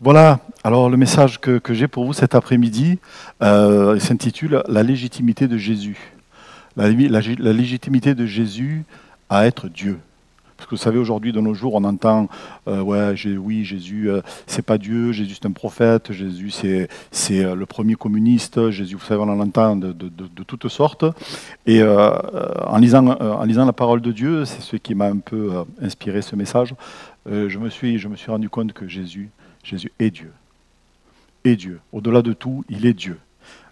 Voilà, alors le message que j'ai pour vous cet après-midi s'intitule La légitimité de Jésus. La légitimité de Jésus à être Dieu. Parce que vous savez, aujourd'hui, de nos jours, on entend ouais, oui, Jésus, c'est pas Dieu, Jésus, c'est un prophète, Jésus, c'est le premier communiste, Jésus, vous savez, on en entend de toutes sortes. Et en lisant la parole de Dieu, c'est ce qui m'a un peu inspiré ce message, je me suis rendu compte que Jésus est Dieu. Est Dieu. Au-delà de tout, il est Dieu.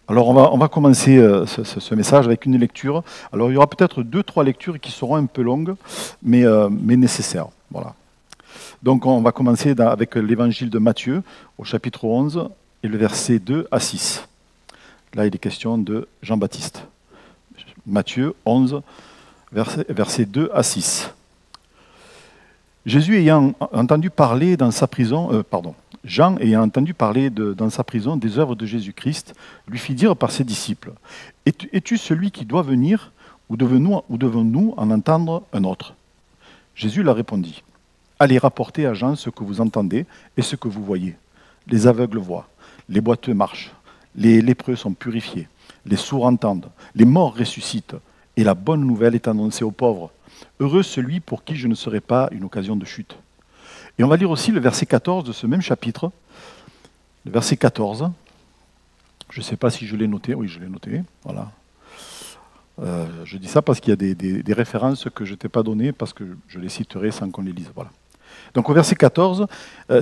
Alors on va commencer ce message avec une lecture. Alors il y aura peut-être 2-3 lectures qui seront un peu longues, mais nécessaires. Voilà. Donc on va commencer avec l'évangile de Matthieu, au chapitre 11, et le verset 2 à 6. Là il est question de Jean-Baptiste. Matthieu 11, verset 2 à 6. Jésus ayant entendu parler dans sa prison, Jean ayant entendu parler dans sa prison des œuvres de Jésus-Christ, lui fit dire par ses disciples, es-tu celui qui doit venir, ou devons-nous en entendre un autre? Jésus leur répondit, allez rapporter à Jean ce que vous entendez et ce que vous voyez. Les aveugles voient, les boiteux marchent, les lépreux sont purifiés, les sourds entendent, les morts ressuscitent, et la bonne nouvelle est annoncée aux pauvres. Heureux celui pour qui je ne serai pas une occasion de chute. Et on va lire aussi le verset 14 de ce même chapitre. Le verset 14. Je ne sais pas si je l'ai noté. Oui, je l'ai noté. Voilà. Je dis ça parce qu'il y a des références que je ne t'ai pas données, parce que je les citerai sans qu'on les lise. Voilà. Donc au verset 14,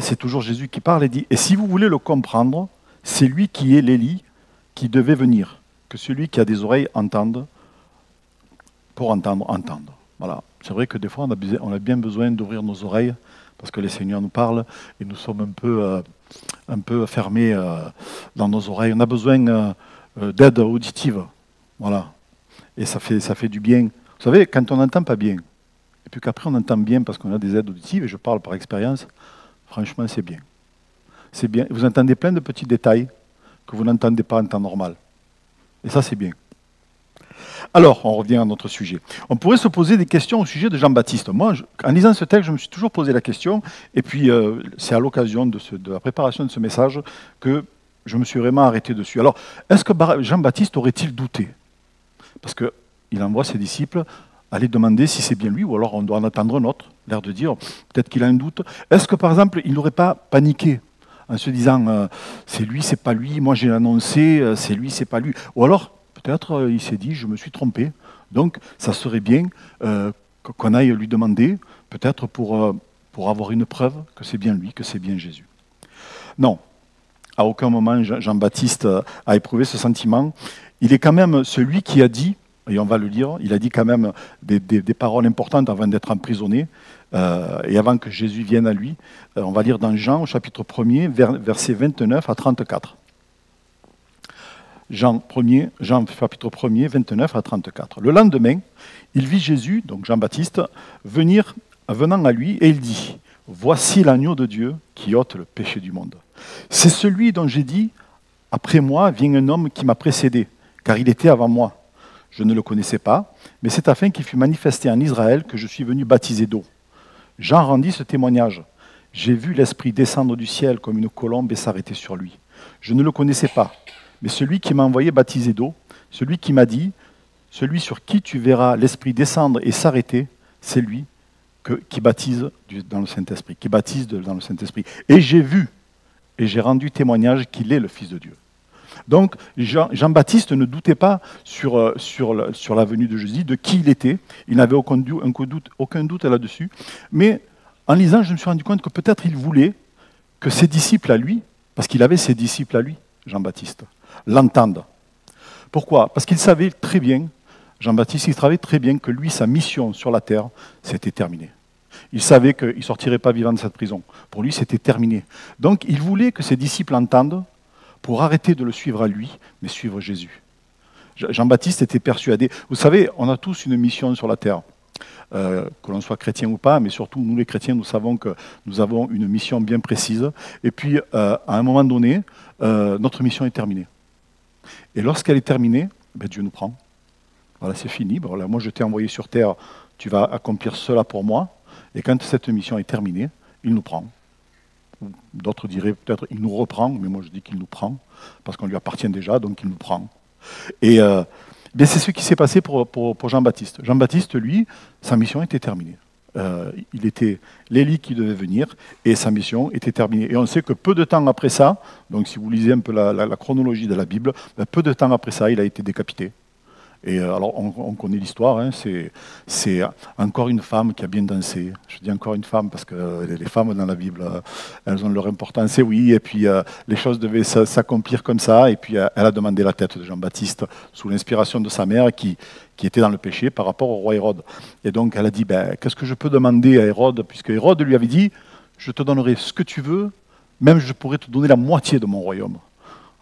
c'est toujours Jésus qui parle et dit « Et si vous voulez le comprendre, c'est lui qui est l'Élie qui devait venir, que celui qui a des oreilles entende, pour entendre, entendre. » Voilà. C'est vrai que des fois, on a bien besoin d'ouvrir nos oreilles parce que le Seigneur nous parle et nous sommes un peu fermés dans nos oreilles. On a besoin d'aide auditive. Voilà. Et ça fait du bien. Vous savez, quand on n'entend pas bien, et puis qu'après on entend bien parce qu'on a des aides auditives, et je parle par expérience, franchement, c'est bien. C'est bien. Vous entendez plein de petits détails que vous n'entendez pas en temps normal. Et ça, c'est bien. Alors, on revient à notre sujet. On pourrait se poser des questions au sujet de Jean-Baptiste. Moi, en lisant ce texte, je me suis toujours posé la question, et puis c'est à l'occasion de la préparation de ce message que je me suis vraiment arrêté dessus. Alors, est-ce que Jean-Baptiste aurait-il douté? Parce qu'il envoie ses disciples aller demander si c'est bien lui, ou alors on doit en attendre un autre, l'air de dire, peut-être qu'il a un doute. Est-ce que, par exemple, il n'aurait pas paniqué en se disant, c'est lui, c'est pas lui, moi j'ai annoncé, c'est lui, c'est pas lui. Ou alors, peut-être il s'est dit, je me suis trompé. Donc, ça serait bien qu'on aille lui demander, peut-être pour avoir une preuve que c'est bien lui, que c'est bien Jésus. Non, à aucun moment Jean-Baptiste a éprouvé ce sentiment. Il est quand même celui qui a dit, et on va le lire, il a dit quand même des paroles importantes avant d'être emprisonné et avant que Jésus vienne à lui. On va lire dans Jean, au chapitre 1er, versets 29 à 34. Jean, chapitre 1er, 29 à 34. Le lendemain, il vit Jésus, donc Jean-Baptiste, venant à lui, et il dit, « Voici l'agneau de Dieu qui ôte le péché du monde. C'est celui dont j'ai dit, après moi vient un homme qui m'a précédé, car il était avant moi. Je ne le connaissais pas, mais c'est afin qu'il fût manifesté en Israël que je suis venu baptiser d'eau. Jean rendit ce témoignage. J'ai vu l'Esprit descendre du ciel comme une colombe et s'arrêter sur lui. Je ne le connaissais pas. Mais celui qui m'a envoyé baptiser d'eau, celui qui m'a dit, celui sur qui tu verras l'Esprit descendre et s'arrêter, c'est lui qui baptise dans le Saint-Esprit, qui baptise dans le Saint-Esprit. Et j'ai vu, et j'ai rendu témoignage qu'il est le Fils de Dieu. » Donc Jean-Baptiste ne doutait pas sur la venue de Jésus, de qui il était. Il n'avait aucun doute là-dessus. Mais en lisant, je me suis rendu compte que peut-être il voulait que ses disciples à lui, parce qu'il avait ses disciples à lui, Jean-Baptiste, l'entendent. Pourquoi? Parce qu'il savait très bien, Jean-Baptiste, il savait très bien que lui, sa mission sur la terre, c'était terminé. Il savait qu'il ne sortirait pas vivant de cette prison. Pour lui, c'était terminé. Donc, il voulait que ses disciples entendent pour arrêter de le suivre à lui, mais suivre Jésus. Jean-Baptiste était persuadé. Vous savez, on a tous une mission sur la terre. Que l'on soit chrétien ou pas, mais surtout, nous les chrétiens, nous savons que nous avons une mission bien précise. Et puis, à un moment donné, notre mission est terminée. Et lorsqu'elle est terminée, ben, Dieu nous prend. Voilà, c'est fini. Bon, là, moi, je t'ai envoyé sur terre, tu vas accomplir cela pour moi. Et quand cette mission est terminée, il nous prend. D'autres diraient peut-être il nous reprend, mais moi je dis qu'il nous prend, parce qu'on lui appartient déjà, donc il nous prend. Et c'est ce qui s'est passé pour Jean-Baptiste. Jean-Baptiste, lui, sa mission était terminée. Il était l'Élie qui devait venir, et sa mission était terminée. Et on sait que peu de temps après ça, donc si vous lisez un peu la chronologie de la Bible, peu de temps après ça, il a été décapité. Et alors, on connaît l'histoire, hein, c'est encore une femme qui a bien dansé. Je dis encore une femme parce que les femmes dans la Bible, elles ont leur importance, et oui, et puis les choses devaient s'accomplir comme ça, et puis elle a demandé la tête de Jean-Baptiste sous l'inspiration de sa mère qui était dans le péché par rapport au roi Hérode. Et donc elle a dit, qu'est-ce que je peux demander à Hérode, puisque Hérode lui avait dit, je te donnerai ce que tu veux, même je pourrais te donner la moitié de mon royaume.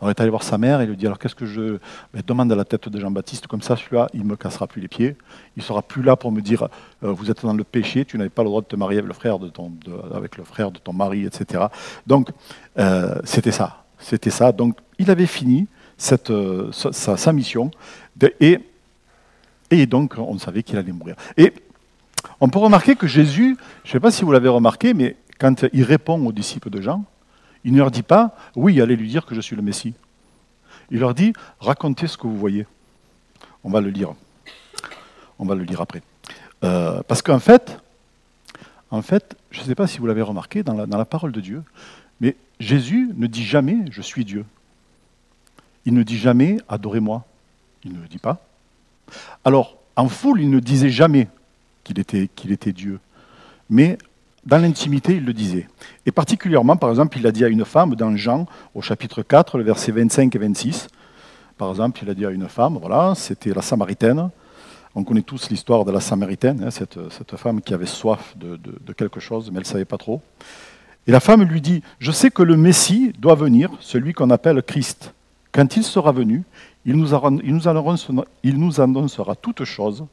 On est allé voir sa mère et lui dit, alors qu'est-ce que je demande à la tête de Jean-Baptiste, comme ça celui-là, il ne me cassera plus les pieds, il ne sera plus là pour me dire, vous êtes dans le péché, tu n'avais pas le droit de te marier avec le frère de ton mari, etc. Donc, c'était ça. Donc, il avait fini sa mission, et donc, on savait qu'il allait mourir. Et on peut remarquer que Jésus, je ne sais pas si vous l'avez remarqué, mais quand il répond aux disciples de Jean, il ne leur dit pas, oui, allez lui dire que je suis le Messie. Il leur dit, racontez ce que vous voyez. On va le lire. On va le lire après. Parce qu'en fait, je ne sais pas si vous l'avez remarqué dans la parole de Dieu, mais Jésus ne dit jamais, je suis Dieu. Il ne dit jamais, adorez-moi. Il ne le dit pas. Alors, en foule, il ne disait jamais qu'il était Dieu. Mais dans l'intimité, il le disait. Et particulièrement, par exemple, il a dit à une femme dans Jean, au chapitre 4, le versets 25 et 26. Par exemple, il a dit à une femme, voilà, c'était la Samaritaine. On connaît tous l'histoire de la Samaritaine, hein, cette femme qui avait soif de quelque chose, mais elle ne savait pas trop. Et la femme lui dit, je sais que le Messie doit venir, celui qu'on appelle Christ. Quand il sera venu, il nous annoncera toutes choses.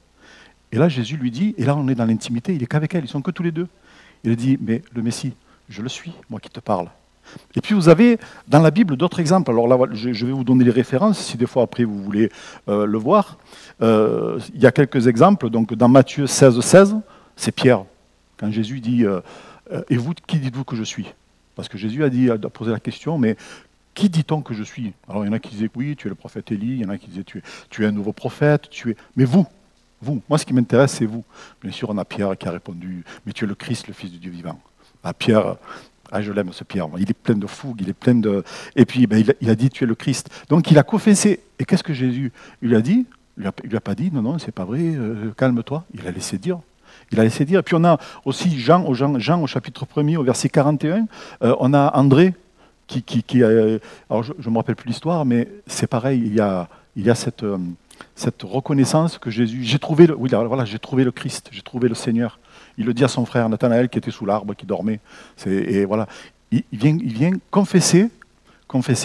Et là, Jésus lui dit, et là on est dans l'intimité, il est qu'avec elle, ils sont que tous les deux. Il dit, mais le Messie, je le suis, moi qui te parle. Et puis vous avez dans la Bible d'autres exemples. Alors là, je vais vous donner les références, si des fois après vous voulez le voir. Il y a quelques exemples. Donc dans Matthieu 16, c'est Pierre. Quand Jésus dit, et vous, qui dites-vous que je suis? Parce que Jésus a posé la question, mais qui dit-on que je suis? Alors il y en a qui disaient, oui, tu es le prophète Élie, il y en a qui disaient, tu es un nouveau prophète, mais vous, moi ce qui m'intéresse, c'est vous. Bien sûr, on a Pierre qui a répondu, mais tu es le Christ, le Fils du Dieu vivant. Pierre, je l'aime ce Pierre, il est plein de fougue, il est plein de... Et puis il a dit, tu es le Christ. Donc il a confessé. Et qu'est-ce que Jésus lui a dit? Il lui a pas dit, non, c'est pas vrai, calme-toi. Il a laissé dire. Et puis on a aussi Jean au chapitre 1er, au verset 41, on a André qui alors je ne me rappelle plus l'histoire, mais c'est pareil, il y a cette reconnaissance que Jésus, j'ai trouvé le Christ, j'ai trouvé le Seigneur. Il le dit à son frère Nathanaël qui était sous l'arbre, qui dormait. Et voilà, il vient confesser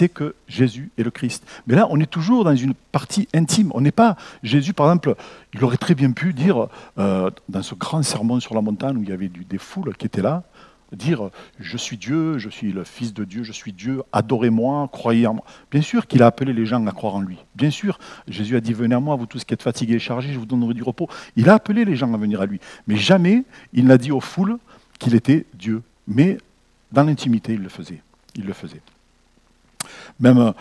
que Jésus est le Christ. Mais là, on est toujours dans une partie intime. On n'est pas Jésus, par exemple, il aurait très bien pu dire dans ce grand sermon sur la montagne où il y avait des foules qui étaient là, dire je suis Dieu, je suis le Fils de Dieu, je suis Dieu, adorez-moi, croyez en moi. Bien sûr qu'il a appelé les gens à croire en lui. Bien sûr, Jésus a dit venez à moi, vous tous qui êtes fatigués et chargés, je vous donnerai du repos. Il a appelé les gens à venir à lui. Mais jamais il n'a dit aux foules qu'il était Dieu. Mais dans l'intimité, il le faisait. Même,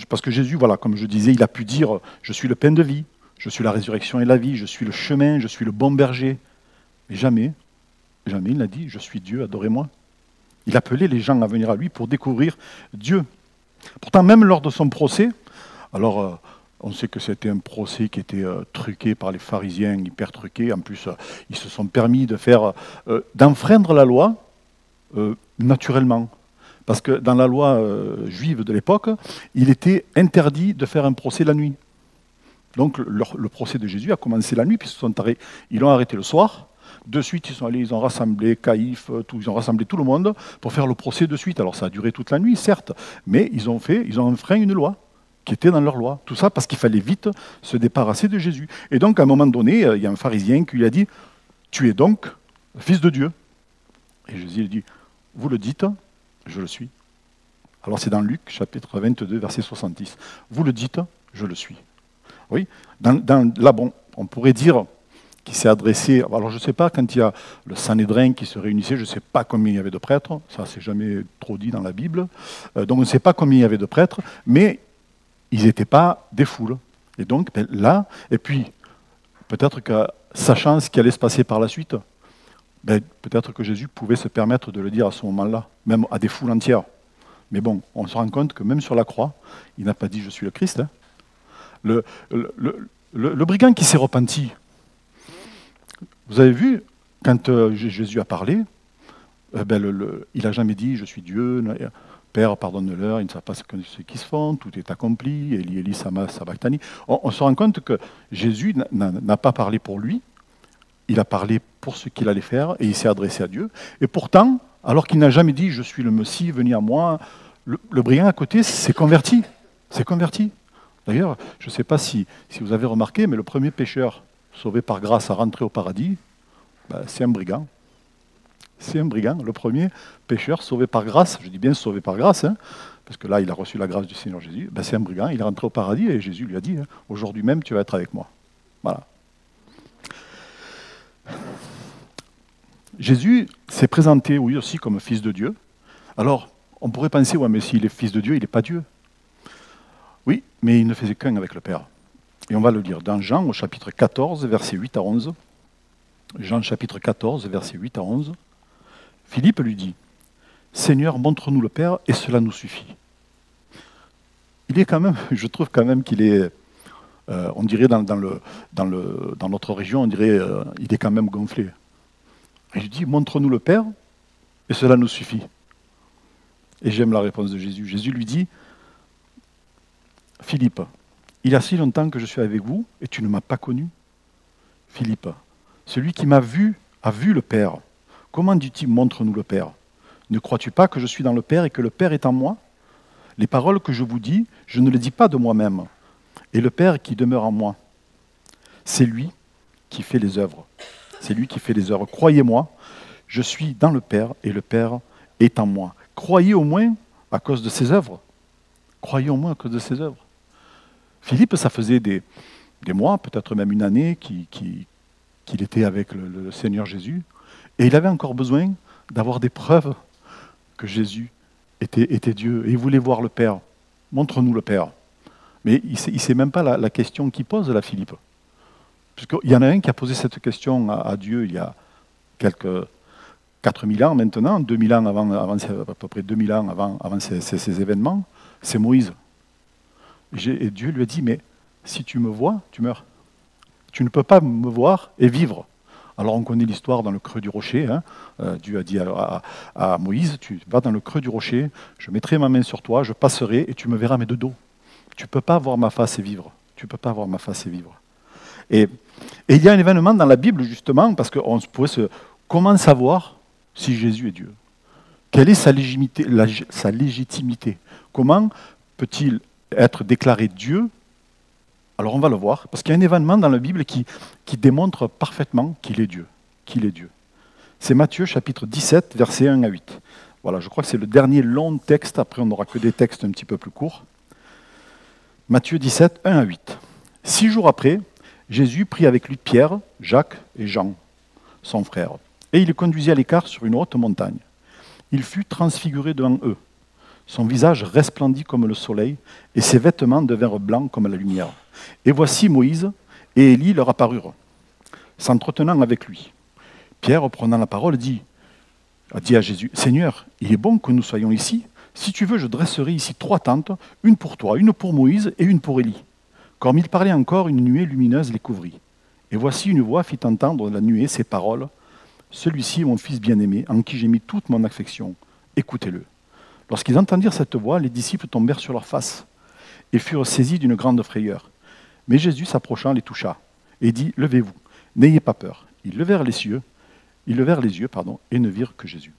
parce que Jésus, voilà, comme je disais, il a pu dire je suis le pain de vie, je suis la résurrection et la vie, je suis le chemin, je suis le bon berger. Mais jamais il n'a dit « Je suis Dieu, adorez-moi ». Il appelait les gens à venir à lui pour découvrir Dieu. Pourtant, même lors de son procès, alors on sait que c'était un procès qui était truqué par les pharisiens, hyper truqué. En plus, ils se sont permis d'enfreindre la loi naturellement. Parce que dans la loi juive de l'époque, il était interdit de faire un procès la nuit. Donc le procès de Jésus a commencé la nuit, puisqu'ils l'ont arrêté le soir. De suite, ils sont allés, ils ont rassemblé Caïphe, ils ont rassemblé tout le monde pour faire le procès de suite. Alors ça a duré toute la nuit, certes, mais ils ont enfreint une loi qui était dans leur loi. Tout ça parce qu'il fallait vite se débarrasser de Jésus. Et donc, à un moment donné, il y a un pharisien qui lui a dit « Tu es donc le Fils de Dieu ». Et Jésus lui dit « Vous le dites, je le suis ». Alors c'est dans Luc, chapitre 22, verset 70. « Vous le dites, je le suis ». Oui, là, bon, on pourrait dire qui s'est adressé. Alors je ne sais pas, quand il y a le Sanhédrin qui se réunissait, je ne sais pas combien il y avait de prêtres, ça c'est jamais trop dit dans la Bible, donc on ne sait pas combien il y avait de prêtres, mais ils n'étaient pas des foules. Et donc là, et puis peut-être que sachant ce qui allait se passer par la suite, peut-être que Jésus pouvait se permettre de le dire à ce moment-là, même à des foules entières. Mais bon, on se rend compte que même sur la croix, il n'a pas dit « je suis le Christ ». Le brigand qui s'est repenti, vous avez vu, quand Jésus a parlé, il n'a jamais dit « je suis Dieu, Père, pardonne-leur, ils ne savent pas ce qu'ils se font, tout est accompli, Eli, Eli, sabachthani ». On se rend compte que Jésus n'a pas parlé pour lui, il a parlé pour ce qu'il allait faire et il s'est adressé à Dieu. Et pourtant, alors qu'il n'a jamais dit « je suis le Messie, venez à moi », le brigand à côté s'est converti. S'est converti. D'ailleurs, je ne sais pas si vous avez remarqué, mais le premier pécheur sauvé par grâce à rentrer au paradis, c'est un brigand. C'est un brigand, le premier pécheur sauvé par grâce, je dis bien sauvé par grâce, hein, parce que là, il a reçu la grâce du Seigneur Jésus, c'est un brigand, il est rentré au paradis et Jésus lui a dit, aujourd'hui même, tu vas être avec moi. Voilà. Jésus s'est présenté, oui, aussi comme fils de Dieu. Alors, on pourrait penser, ouais, mais s'il est fils de Dieu, il n'est pas Dieu. Oui, mais il ne faisait qu'un avec le Père. Et on va le lire dans Jean, au chapitre 14, versets 8 à 11. Jean, chapitre 14, versets 8 à 11. Philippe lui dit, « Seigneur, montre-nous le Père, et cela nous suffit. » Il est quand même, je trouve quand même qu'il est, on dirait dans notre région, on dirait, il est quand même gonflé. Et il dit, « Montre-nous le Père, et cela nous suffit. » Et j'aime la réponse de Jésus. Jésus lui dit, « Philippe, il y a si longtemps que je suis avec vous, et tu ne m'as pas connu. Philippe, celui qui m'a vu a vu le Père. Comment dit-il, montre-nous le Père? Ne crois-tu pas que je suis dans le Père et que le Père est en moi? Les paroles que je vous dis, je ne les dis pas de moi-même. Et le Père qui demeure en moi, c'est lui qui fait les œuvres. C'est lui qui fait les œuvres. Croyez-moi, je suis dans le Père et le Père est en moi. Croyez au moins à cause de ses œuvres. Croyez au moins à cause de ses œuvres. Philippe, ça faisait des mois, peut-être même une année, qu'il était avec le Seigneur Jésus. Et il avait encore besoin d'avoir des preuves que Jésus était Dieu. Et il voulait voir le Père. Montre-nous le Père. Mais il ne sait même pas la question qu'il pose, là, Philippe. Puisqu'il y en a un qui a posé cette question à Dieu il y a quelques 4000 ans maintenant, 2000 ans avant à peu près 2000 ans avant ces événements, c'est Moïse. Et Dieu lui a dit, mais si tu me vois, tu meurs. Tu ne peux pas me voir et vivre. Alors on connaît l'histoire dans le creux du rocher. Hein. Dieu a dit à Moïse, tu vas dans le creux du rocher, je mettrai ma main sur toi, je passerai et tu me verras mais de dos. Tu ne peux pas voir ma face et vivre. Tu ne peux pas voir ma face et vivre. Et il y a un événement dans la Bible justement, parce qu'on pourrait comment savoir si Jésus est Dieu? Quelle est sa légitimité? Comment peut-il être déclaré Dieu? Alors on va le voir, parce qu'il y a un événement dans la Bible qui démontre parfaitement qu'il est Dieu. Qu'il est Dieu. C'est Matthieu chapitre 17, versets 1 à 8. Voilà, je crois que c'est le dernier long texte, après on n'aura que des textes un petit peu plus courts. Matthieu 17, 1 à 8. 6 jours après, Jésus prit avec lui Pierre, Jacques et Jean, son frère, et il les conduisit à l'écart sur une haute montagne. Il fut transfiguré devant eux. Son visage resplendit comme le soleil, et ses vêtements devinrent blancs comme la lumière. Et voici Moïse et Élie leur apparurent, s'entretenant avec lui. Pierre, prenant la parole, a dit à Jésus, « Seigneur, il est bon que nous soyons ici. Si tu veux, je dresserai ici 3 tentes, une pour toi, une pour Moïse et une pour Élie. » Comme il parlait encore, une nuée lumineuse les couvrit. Et voici une voix fit entendre de la nuée ces paroles, « Celui-ci est mon fils bien-aimé, en qui j'ai mis toute mon affection. Écoutez-le. » Lorsqu'ils entendirent cette voix, les disciples tombèrent sur leurs faces et furent saisis d'une grande frayeur. Mais Jésus s'approchant les toucha et dit, « Levez-vous, n'ayez pas peur. » Ils levèrent les yeux, et ne virent que Jésus.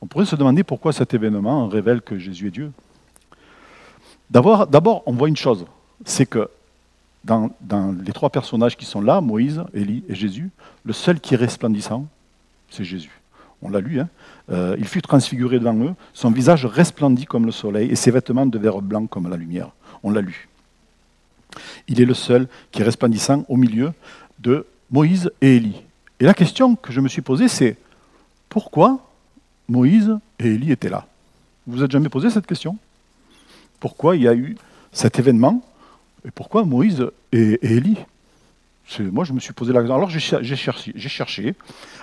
On pourrait se demander pourquoi cet événement révèle que Jésus est Dieu. D'abord, on voit une chose, c'est que dans les 3 personnages qui sont là, Moïse, Élie et Jésus, le seul qui est resplendissant, c'est Jésus. On l'a lu, hein. Il fut transfiguré devant eux, son visage resplendit comme le soleil et ses vêtements devinrent blancs comme la lumière. On l'a lu. Il est le seul qui est resplendissant au milieu de Moïse et Élie. Et la question que je me suis posée, c'est pourquoi Moïse et Élie étaient là? Vous vous êtes jamais posé cette question? Pourquoi il y a eu cet événement et pourquoi Moïse et Élie? Moi, je me suis posé la question. Alors, j'ai cherché.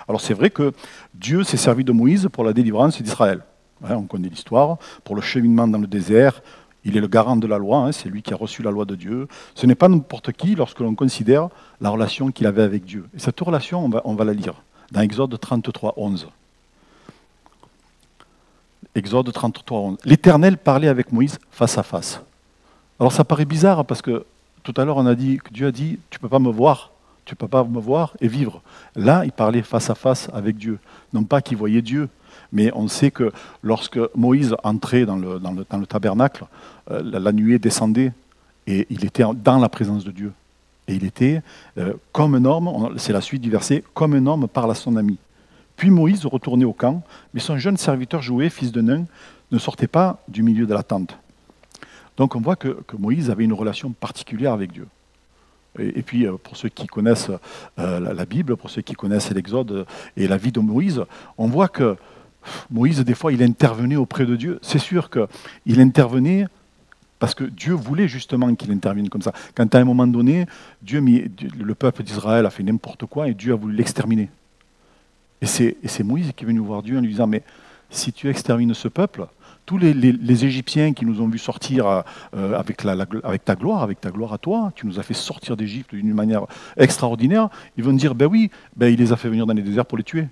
Alors, c'est vrai que Dieu s'est servi de Moïse pour la délivrance d'Israël. Hein, on connaît l'histoire. Pour le cheminement dans le désert, il est le garant de la loi. Hein, c'est lui qui a reçu la loi de Dieu. Ce n'est pas n'importe qui lorsque l'on considère la relation qu'il avait avec Dieu. Et cette relation, on va la lire dans Exode 33, 11. Exode 33, 11. L'Éternel parlait avec Moïse face à face. Alors, ça paraît bizarre parce que tout à l'heure, on a dit que Dieu a dit, tu ne peux pas me voir, tu ne peux pas me voir et vivre. Là, il parlait face à face avec Dieu. Non pas qu'il voyait Dieu, mais on sait que lorsque Moïse entrait dans le tabernacle, la nuée descendait et il était dans la présence de Dieu. Et il était comme un homme, c'est la suite du verset, comme un homme parle à son ami. Puis Moïse retournait au camp, mais son jeune serviteur Josué, fils de Nun, ne sortait pas du milieu de la tente. Donc on voit que Moïse avait une relation particulière avec Dieu. Et puis pour ceux qui connaissent la Bible, pour ceux qui connaissent l'Exode et la vie de Moïse, on voit que Moïse, des fois, il intervenait auprès de Dieu. C'est sûr qu'il intervenait parce que Dieu voulait justement qu'il intervienne comme ça. Quand à un moment donné, le peuple d'Israël a fait n'importe quoi et Dieu a voulu l'exterminer. Et c'est Moïse qui est venu voir Dieu en lui disant, mais si tu extermines ce peuple, tous les Égyptiens qui nous ont vus sortir avec ta gloire à toi, tu nous as fait sortir d'Égypte d'une manière extraordinaire, ils vont dire, ben oui, il les a fait venir dans les déserts pour les tuer.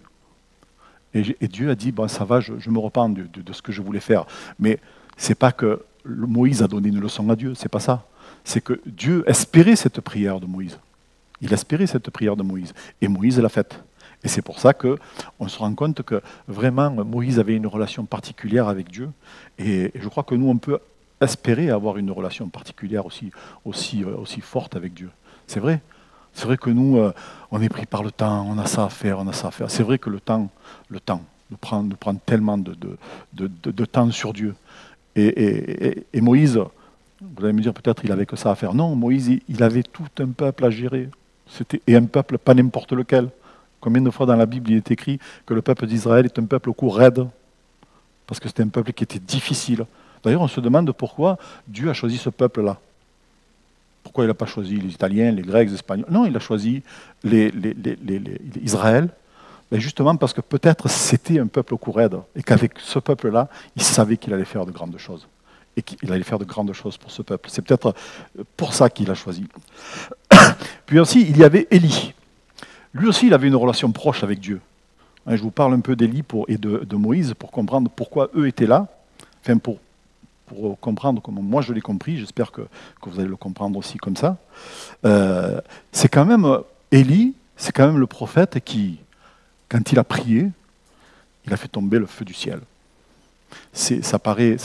Et Dieu a dit, ça va, je me repens de ce que je voulais faire. Mais c'est pas que Moïse a donné une leçon à Dieu, c'est pas ça. C'est que Dieu espérait cette prière de Moïse. Il espérait cette prière de Moïse. Et Moïse l'a faite. Et c'est pour ça qu'on se rend compte que vraiment Moïse avait une relation particulière avec Dieu. Et je crois que nous, on peut espérer avoir une relation particulière aussi forte avec Dieu. C'est vrai. C'est vrai que nous, on est pris par le temps, on a ça à faire, on a ça à faire. C'est vrai que le temps nous prend tellement de temps sur Dieu. Et Moïse, vous allez me dire peut-être il avait que ça à faire. Non, Moïse, il avait tout un peuple à gérer. Et un peuple pas n'importe lequel. Combien de fois dans la Bible il est écrit que le peuple d'Israël est un peuple au cou raide? Parce que c'était un peuple qui était difficile. D'ailleurs, on se demande pourquoi Dieu a choisi ce peuple-là. Pourquoi il n'a pas choisi les Italiens, les Grecs, les Espagnols? Non, il a choisi Israël, mais justement parce que peut-être c'était un peuple au cou raide, et qu'avec ce peuple-là, il savait qu'il allait faire de grandes choses. Et qu'il allait faire de grandes choses pour ce peuple. C'est peut-être pour ça qu'il a choisi. Puis aussi, il y avait Élie. Lui aussi, il avait une relation proche avec Dieu. Je vous parle un peu d'Élie et de Moïse pour comprendre pourquoi eux étaient là. Enfin, pour comprendre comment moi je l'ai compris. J'espère que vous allez le comprendre aussi comme ça. C'est quand même Élie, c'est quand même le prophète qui, quand il a prié, il a fait tomber le feu du ciel. Ça paraît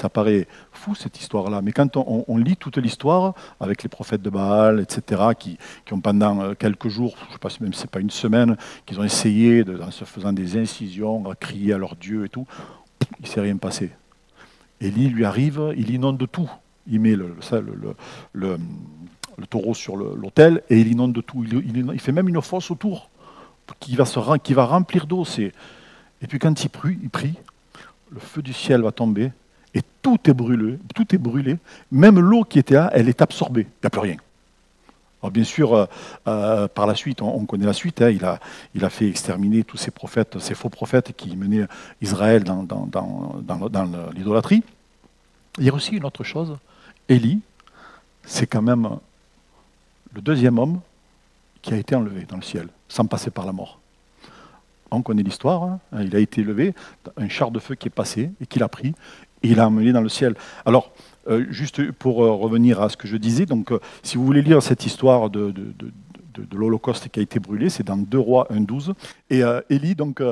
fou cette histoire-là, mais quand on lit toute l'histoire avec les prophètes de Baal, etc., qui ont pendant quelques jours, je ne sais pas si même c'est pas une semaine, qu'ils ont essayé, en se faisant des incisions, à crier à leur Dieu et tout, il ne s'est rien passé. Élie lui arrive, il inonde tout. Il met le taureau sur l'autel et il inonde tout. Il fait même une fosse autour qui va remplir d'eau. Et puis quand il prie, le feu du ciel va tomber et tout est brûlé. Même l'eau qui était là, elle est absorbée. Il n'y a plus rien. Alors bien sûr, par la suite, on connaît la suite. Hein, il a fait exterminer tous ces prophètes, ces faux prophètes qui menaient Israël dans l'idolâtrie. Il y a aussi une autre chose. Élie, c'est quand même le deuxième homme qui a été enlevé dans le ciel, sans passer par la mort. On connaît l'histoire, hein. Il a été élevé, un char de feu qui est passé et qui l'a pris, et il l'a emmené dans le ciel. Alors, juste pour revenir à ce que je disais, donc, si vous voulez lire cette histoire de l'Holocauste qui a été brûlé, c'est dans 2 Rois 1,12. Et Élie, donc,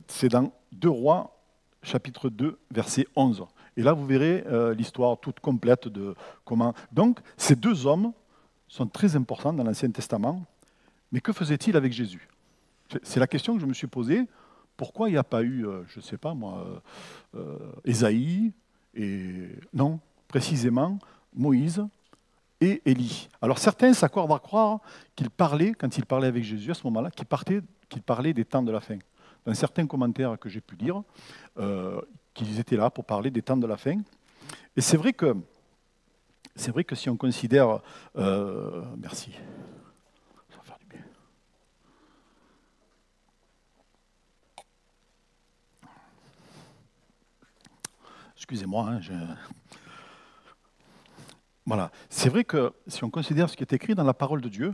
c'est dans 2 Rois, chapitre 2, verset 11. Et là, vous verrez l'histoire toute complète de comment... Donc, ces 2 hommes sont très importants dans l'Ancien Testament, mais que faisaient-ils avec Jésus? C'est la question que je me suis posée. Pourquoi il n'y a pas eu, je ne sais pas moi, Ésaïe et non, précisément Moïse et Élie. Alors certains s'accordent à croire qu'il parlait, quand il parlait avec Jésus à ce moment-là, qu'il parlait des temps de la fin. Dans certains commentaires que j'ai pu lire, qu'ils étaient là pour parler des temps de la fin. Et c'est vrai que si on considère... merci. Ça va faire du bien. Excusez-moi, Voilà. C'est vrai que si on considère ce qui est écrit dans la parole de Dieu,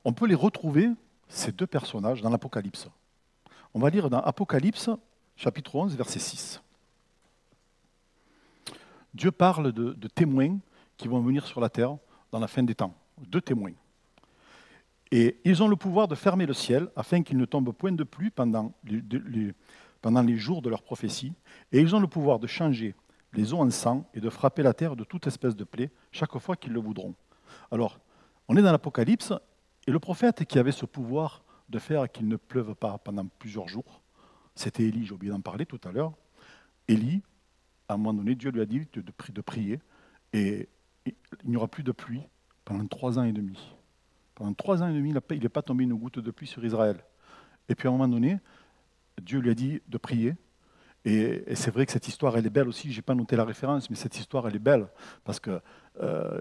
on peut les retrouver, ces deux personnages, dans l'Apocalypse. On va lire dans Apocalypse, chapitre 11, verset 6. Dieu parle de témoins qui vont venir sur la terre dans la fin des temps. Deux témoins. Et ils ont le pouvoir de fermer le ciel afin qu'il ne tombe point de pluie pendant les jours de leur prophétie. Et ils ont le pouvoir de changer les eaux en sang et de frapper la terre de toute espèce de plaie chaque fois qu'ils le voudront. Alors, on est dans l'Apocalypse, et le prophète qui avait ce pouvoir de faire qu'il ne pleuve pas pendant plusieurs jours, c'était Élie, j'ai oublié d'en parler tout à l'heure. Élie, à un moment donné, Dieu lui a dit de prier, et il n'y aura plus de pluie pendant 3 ans et demi. Pendant 3 ans et demi, il n'est pas tombé une goutte de pluie sur Israël. Et puis à un moment donné, Dieu lui a dit de prier. Et c'est vrai que cette histoire, elle est belle aussi. Je n'ai pas noté la référence, mais cette histoire, elle est belle. Parce que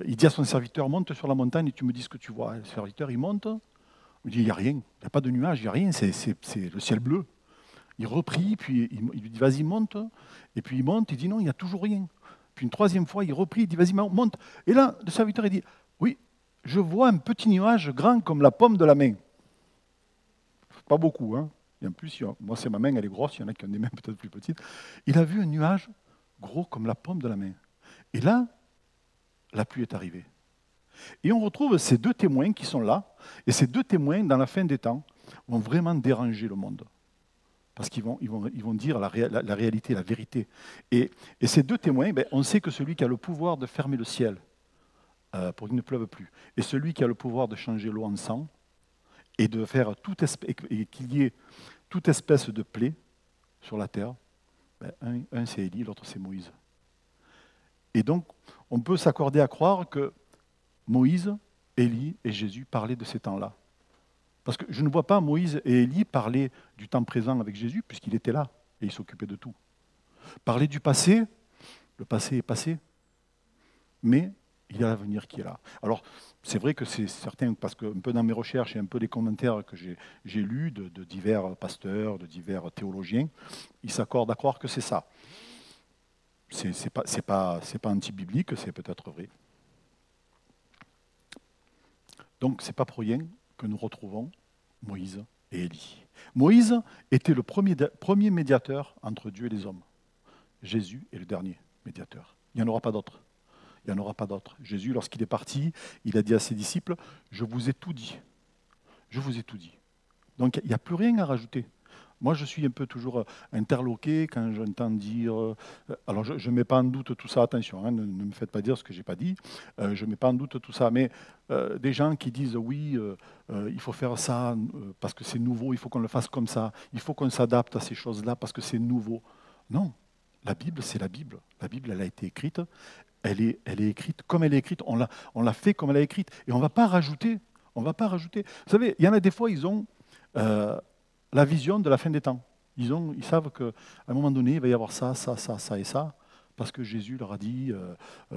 il dit à son serviteur, monte sur la montagne et tu me dis ce que tu vois. Et le serviteur, il monte. Il dit, il n'y a rien. Il n'y a pas de nuages, il n'y a rien. C'est le ciel bleu. Il reprie, puis il lui dit, vas-y, monte. Et puis il monte, il dit, non, il n'y a toujours rien. Puis une troisième fois, il reprie, il dit, vas-y, monte. Et là, le serviteur, il dit, oui, je vois un petit nuage grand comme la paume de la main. Pas beaucoup, hein. Et en plus, moi, c'est ma main, elle est grosse, il y en a qui ont des mains peut-être plus petites. Il a vu un nuage gros comme la paume de la main. Et là, la pluie est arrivée. Et on retrouve ces deux témoins qui sont là, et ces deux témoins, dans la fin des temps, vont vraiment déranger le monde. Parce qu'ils vont dire la réalité, la vérité. Et ces deux témoins, on sait que celui qui a le pouvoir de fermer le ciel pour qu'il ne pleuve plus, et celui qui a le pouvoir de changer l'eau en sang, et de faire et qu'il y ait toute espèce de plaie sur la terre, un c'est Élie, l'autre c'est Moïse. Et donc, on peut s'accorder à croire que Moïse, Élie et Jésus parlaient de ces temps-là. Parce que je ne vois pas Moïse et Élie parler du temps présent avec Jésus, puisqu'il était là et il s'occupait de tout. Parler du passé, le passé est passé, mais il y a l'avenir qui est là. Alors, c'est vrai que c'est certain, parce que un peu dans mes recherches et un peu des commentaires que j'ai lus de divers pasteurs, de divers théologiens, ils s'accordent à croire que c'est ça. C'est pas anti-biblique, c'est peut-être vrai. Donc, c'est pas pour rien que nous retrouvons Moïse et Élie. Moïse était le premier médiateur entre Dieu et les hommes. Jésus est le dernier médiateur. Il n'y en aura pas d'autre. Il n'y en aura pas d'autre. Jésus, lorsqu'il est parti, il a dit à ses disciples, je vous ai tout dit. Je vous ai tout dit. Donc, il n'y a plus rien à rajouter. Moi, je suis un peu toujours interloqué quand j'entends dire... alors, je ne mets pas en doute tout ça, attention, hein, ne me faites pas dire ce que je n'ai pas dit. Je ne mets pas en doute tout ça, mais des gens qui disent, oui, il faut faire ça parce que c'est nouveau, il faut qu'on le fasse comme ça, il faut qu'on s'adapte à ces choses-là parce que c'est nouveau. Non, la Bible, c'est la Bible. La Bible, elle a été écrite, elle est écrite comme elle est écrite, on l'a fait comme elle est écrite, et on ne va pas rajouter. On va pas rajouter. Vous savez, il y en a des fois, ils ont... la vision de la fin des temps. Ils savent qu'à un moment donné, il va y avoir ça, ça, ça, ça et ça, parce que Jésus leur a dit...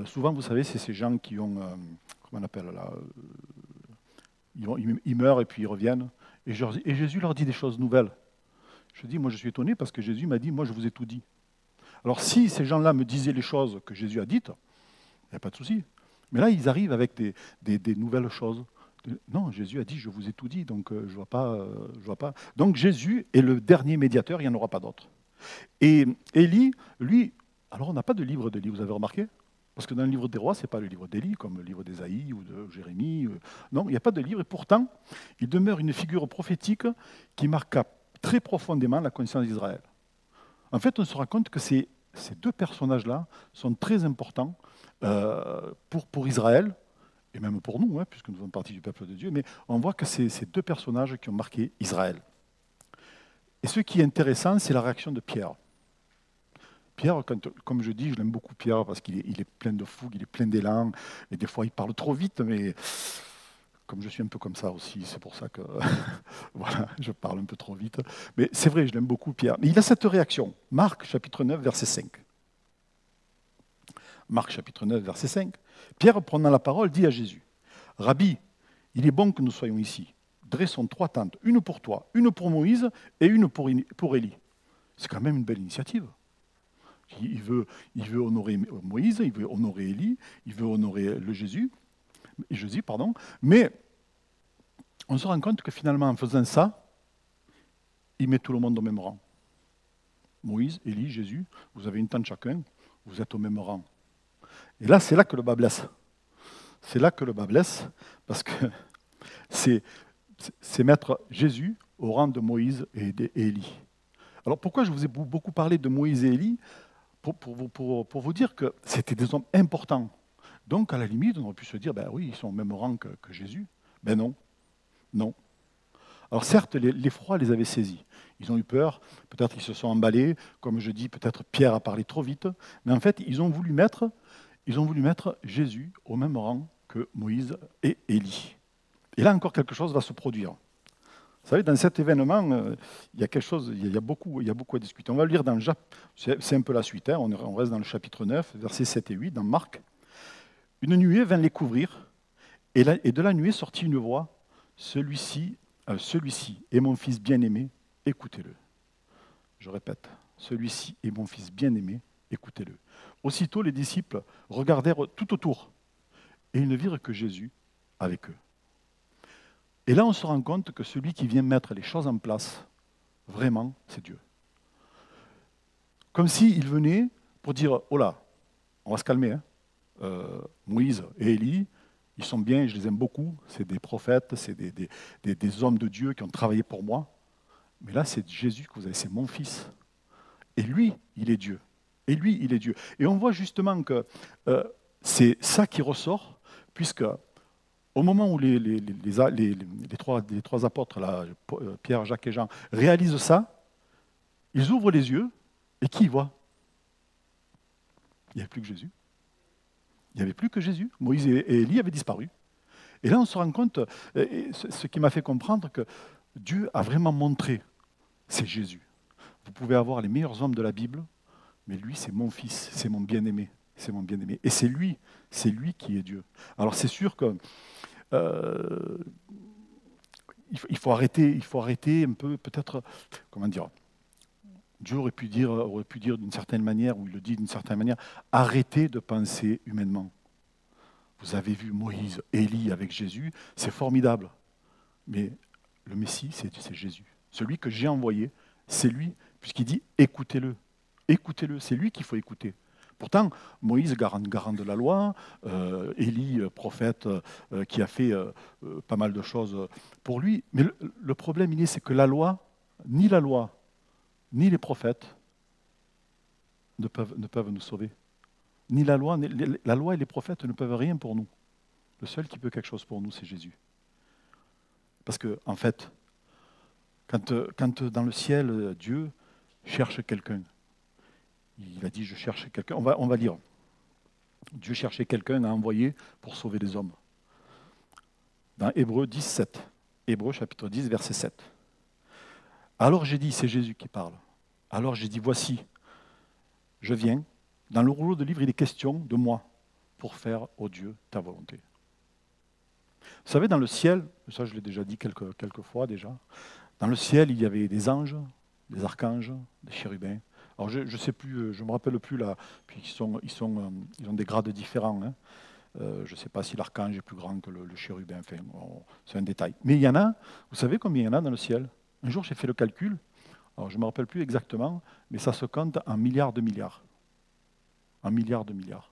souvent, vous savez, c'est ces gens qui ont... comment on appelle là ils meurent et puis ils reviennent. Et Jésus leur dit des choses nouvelles. Je dis, moi je suis étonné parce que Jésus m'a dit, moi je vous ai tout dit. Alors si ces gens-là me disaient les choses que Jésus a dites, il n'y a pas de souci. Mais là, ils arrivent avec des nouvelles choses. Non, Jésus a dit, je vous ai tout dit, donc je vois pas. Donc Jésus est le dernier médiateur, il n'y en aura pas d'autre. Et Élie, lui, alors on n'a pas de livre d'Élie, vous avez remarqué? Parce que dans le livre des rois, ce n'est pas le livre d'Élie, comme le livre d'Ésaïe ou de Jérémie. Non, il n'y a pas de livre, et pourtant, il demeure une figure prophétique qui marqua très profondément la conscience d'Israël. En fait, on se rend compte que ces deux personnages-là sont très importants pour Israël, et même pour nous, hein, puisque nous faisons partie du peuple de Dieu, mais on voit que c'est ces deux personnages qui ont marqué Israël. Et ce qui est intéressant, c'est la réaction de Pierre. Pierre, comme je dis, je l'aime beaucoup Pierre parce qu'il est plein de fougue, il est plein d'élan, et des fois il parle trop vite, mais comme je suis un peu comme ça aussi, c'est pour ça que voilà, je parle un peu trop vite. Mais c'est vrai, je l'aime beaucoup Pierre. Mais il a cette réaction. Marc, chapitre 9, verset 5. Marc, chapitre 9, verset 5. Pierre, prenant la parole, dit à Jésus, « Rabbi, il est bon que nous soyons ici. Dressons 3 tentes, une pour toi, une pour Moïse et une pour Élie. » C'est quand même une belle initiative. Il veut honorer Moïse, il veut honorer Élie, il veut honorer Jésus, mais on se rend compte que finalement, en faisant ça, il met tout le monde au même rang. Moïse, Élie, Jésus, vous avez une tente chacun, vous êtes au même rang. Et là, c'est là que le bas blesse. C'est là que le bas blesse, parce que c'est mettre Jésus au rang de Moïse et d'Élie. Alors pourquoi je vous ai beaucoup parlé de Moïse et Élie? Pour vous dire que c'était des hommes importants. Donc à la limite, on aurait pu se dire, ben oui, ils sont au même rang que Jésus. Ben non, non. Alors certes, l'effroi les avait saisis. Ils ont eu peur, peut-être ils se sont emballés, comme je dis, peut-être Pierre a parlé trop vite, mais en fait, ils ont voulu mettre Jésus au même rang que Moïse et Élie. Et là encore, quelque chose va se produire. Vous savez, dans cet événement, il y a quelque chose, il y a beaucoup à discuter. On va le lire dans le c'est un peu la suite, hein, on reste dans le chapitre 9, versets 7 et 8, dans Marc. Une nuée vint les couvrir, et de la nuée sortit une voix, celui-ci est mon fils bien-aimé, écoutez-le. Je répète, celui-ci est mon fils bien-aimé, écoutez-le. Aussitôt les disciples regardèrent tout autour, et ils ne virent que Jésus avec eux. Et là, on se rend compte que celui qui vient mettre les choses en place, vraiment, c'est Dieu. Comme s'il venait pour dire, oh là, on va se calmer. Hein. Moïse et Élie, ils sont bien, je les aime beaucoup. C'est des prophètes, c'est des hommes de Dieu qui ont travaillé pour moi. Mais là, c'est Jésus que vous avez, c'est mon fils. Et lui, il est Dieu. Et lui, il est Dieu. Et on voit justement que c'est ça qui ressort, puisque au moment où les trois apôtres, là, Pierre, Jacques et Jean, réalisent ça, ils ouvrent les yeux, et qui ils voient? Il n'y avait plus que Jésus. Il n'y avait plus que Jésus. Moïse et Élie avaient disparu. Et là, on se rend compte, ce qui m'a fait comprendre que Dieu a vraiment montré, c'est Jésus. Vous pouvez avoir les meilleurs hommes de la Bible, mais lui, c'est mon fils, c'est mon bien-aimé. C'est mon bien-aimé. Et c'est lui qui est Dieu. Alors c'est sûr que il faut arrêter un peu, peut-être, comment dire, Dieu aurait pu dire d'une certaine manière, ou il le dit d'une certaine manière, arrêtez de penser humainement. Vous avez vu Moïse, Élie avec Jésus, c'est formidable. Mais le Messie, c'est Jésus. Celui que j'ai envoyé, c'est lui, puisqu'il dit écoutez-le. Écoutez-le, c'est lui qu'il faut écouter. Pourtant, Moïse, garant de la loi, Élie, prophète, qui a fait pas mal de choses pour lui. Mais le problème, c'est que la loi, ni les prophètes ne peuvent nous sauver. Ni la loi et les prophètes ne peuvent rien pour nous. Le seul qui peut quelque chose pour nous, c'est Jésus. Parce que, en fait, quand dans le ciel, Dieu cherche quelqu'un, il a dit, je cherche quelqu'un. On va lire. Dieu cherchait quelqu'un à envoyer pour sauver les hommes. Dans Hébreux 10, 7. Hébreux chapitre 10, verset 7. Alors j'ai dit, c'est Jésus qui parle. Alors j'ai dit, voici, je viens. Dans le rouleau de livre, il est question de moi pour faire, ô Dieu, ta volonté. Vous savez, dans le ciel, ça je l'ai déjà dit quelques fois déjà, dans le ciel, il y avait des anges, des archanges, des chérubins. Alors je ne sais plus, je ne me rappelle plus là, puis ils ont des grades différents. Hein. Je ne sais pas si l'archange est plus grand que le chérubin, enfin, c'est un détail. Mais il y en a, vous savez combien il y en a dans le ciel? Un jour j'ai fait le calcul, alors je ne me rappelle plus exactement, mais ça se compte en milliards de milliards. En milliards de milliards.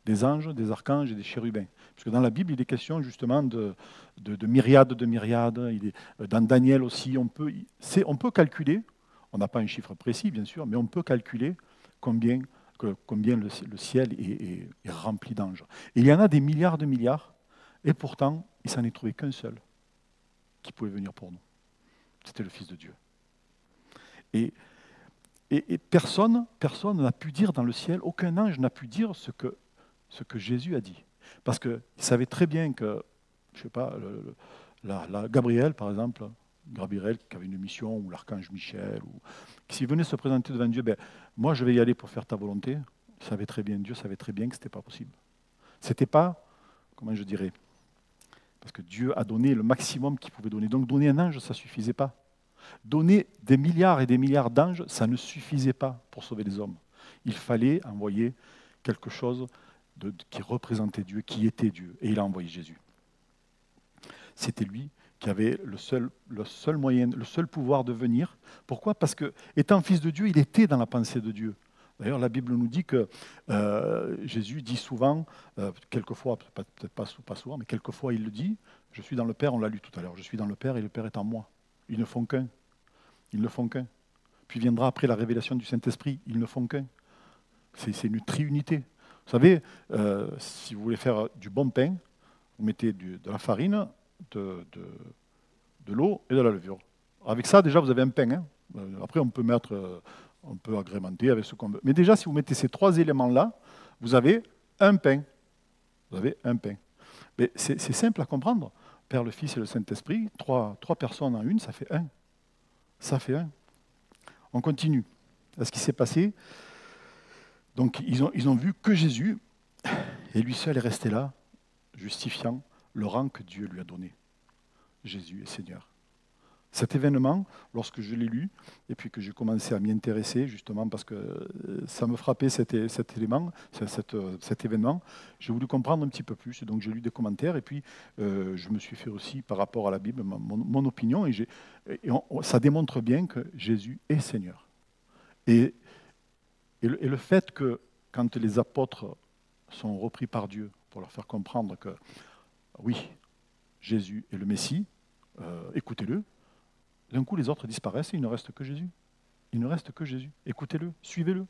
Des anges, des archanges et des chérubins. Parce que dans la Bible, il est question justement de myriades de myriades. Dans Daniel aussi, on peut calculer, on n'a pas un chiffre précis bien sûr, mais on peut calculer combien le ciel est rempli d'anges. Et il y en a des milliards de milliards, et pourtant, il s'en est trouvé qu'un seul qui pouvait venir pour nous. C'était le Fils de Dieu. Et Et personne n'a pu dire dans le ciel, aucun ange n'a pu dire ce que Jésus a dit. Parce qu'il savait très bien que, je ne sais pas, Gabriel, par exemple, Gabriel qui avait une mission, ou l'archange Michel, ou s'il venait se présenter devant Dieu, ben, moi je vais y aller pour faire ta volonté, Dieu savait très bien que ce n'était pas possible. C'était pas, comment je dirais, parce que Dieu a donné le maximum qu'il pouvait donner. Donc donner un ange, ça ne suffisait pas. Donner des milliards et des milliards d'anges, ça ne suffisait pas pour sauver les hommes. Il fallait envoyer quelque chose qui représentait Dieu, qui était Dieu. Et il a envoyé Jésus. C'était lui qui avait le seul moyen, le seul pouvoir de venir. Pourquoi? Parce que, étant fils de Dieu, il était dans la pensée de Dieu. D'ailleurs, la Bible nous dit que Jésus dit souvent, quelquefois, peut-être pas souvent, mais quelquefois il le dit, je suis dans le Père, on l'a lu tout à l'heure, je suis dans le Père et le Père est en moi. Ils ne font qu'un. Ils ne font qu'un. Puis viendra après la révélation du Saint-Esprit, ils ne font qu'un. C'est une triunité. Vous savez, si vous voulez faire du bon pain, vous mettez de la farine, de l'eau et de la levure. Avec ça, déjà, vous avez un pain. Hein. Après, on peut agrémenter avec ce qu'on veut. Mais déjà, si vous mettez ces trois éléments-là, vous avez un pain. Vous avez un pain. Mais c'est simple à comprendre. Père, le Fils et le Saint-Esprit, trois personnes en une, ça fait un. Ça fait un. On continue. Ce qui s'est passé, donc ils ont vu que Jésus, et lui seul est resté là, justifiant le rang que Dieu lui a donné. Jésus est Seigneur. Cet événement, lorsque je l'ai lu, et puis que j'ai commencé à m'y intéresser, justement parce que ça me frappait cet événement, j'ai voulu comprendre un petit peu plus, donc j'ai lu des commentaires, et puis je me suis fait aussi, par rapport à la Bible, mon opinion, ça démontre bien que Jésus est Seigneur. Et le fait que, quand les apôtres sont repris par Dieu, pour leur faire comprendre que, oui, Jésus est le Messie, écoutez-le. D'un coup, les autres disparaissent et il ne reste que Jésus. Il ne reste que Jésus. Écoutez-le, suivez-le.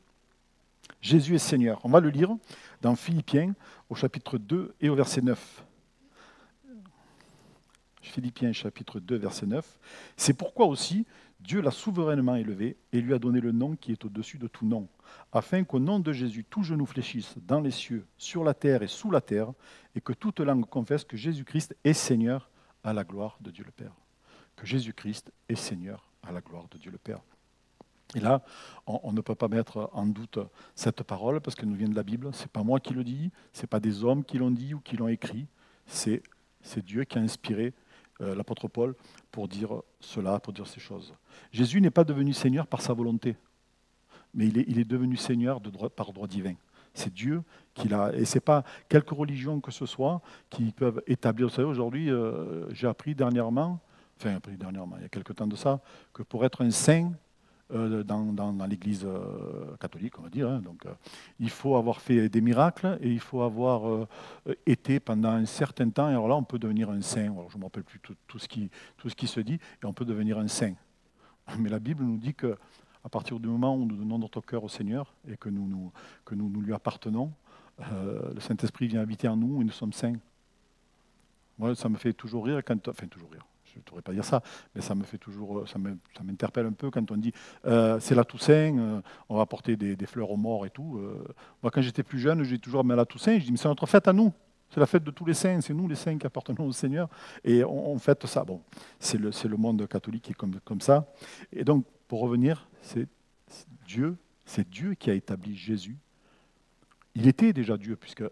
Jésus est Seigneur. On va le lire dans Philippiens, au chapitre 2 et au verset 9. Philippiens, chapitre 2, verset 9. C'est pourquoi aussi Dieu l'a souverainement élevé et lui a donné le nom qui est au-dessus de tout nom, afin qu'au nom de Jésus, tout genou fléchisse dans les cieux, sur la terre et sous la terre, et que toute langue confesse que Jésus-Christ est Seigneur à la gloire de Dieu le Père. Que Jésus-Christ est Seigneur à la gloire de Dieu le Père. Et là, on ne peut pas mettre en doute cette parole parce qu'elle nous vient de la Bible. Ce n'est pas moi qui le dis, ce n'est pas des hommes qui l'ont dit ou qui l'ont écrit. C'est Dieu qui a inspiré l'apôtre Paul pour dire cela, pour dire ces choses. Jésus n'est pas devenu Seigneur par sa volonté, mais il est devenu Seigneur par droit divin. C'est Dieu qui l'a. Et ce n'est pas quelques religions que ce soit qui peuvent établir. Vous savez, aujourd'hui, j'ai appris dernièrement, il y a quelque temps de ça, que pour être un saint dans l'Église catholique, on va dire, hein, donc, il faut avoir fait des miracles et il faut avoir été pendant un certain temps. Et alors là, on peut devenir un saint. Alors, je ne me rappelle plus tout ce qui se dit, et on peut devenir un saint. Mais la Bible nous dit que à partir du moment où nous donnons notre cœur au Seigneur et que nous lui appartenons, le Saint-Esprit vient habiter en nous et nous sommes saints. Moi, ça me fait toujours rire toujours rire. Je ne pourrais pas dire ça, mais ça me fait toujours, ça m'interpelle un peu quand on dit c'est la Toussaint, on va apporter des fleurs aux morts et tout. Moi, quand j'étais plus jeune, j'ai toujours mais la Toussaint, je dis mais c'est notre fête à nous, c'est la fête de tous les saints, c'est nous les saints qui appartenons au Seigneur et on fête ça. Bon, c'est le monde catholique qui est comme ça. Et donc, pour revenir, c'est Dieu qui a établi Jésus. Il était déjà Dieu puisque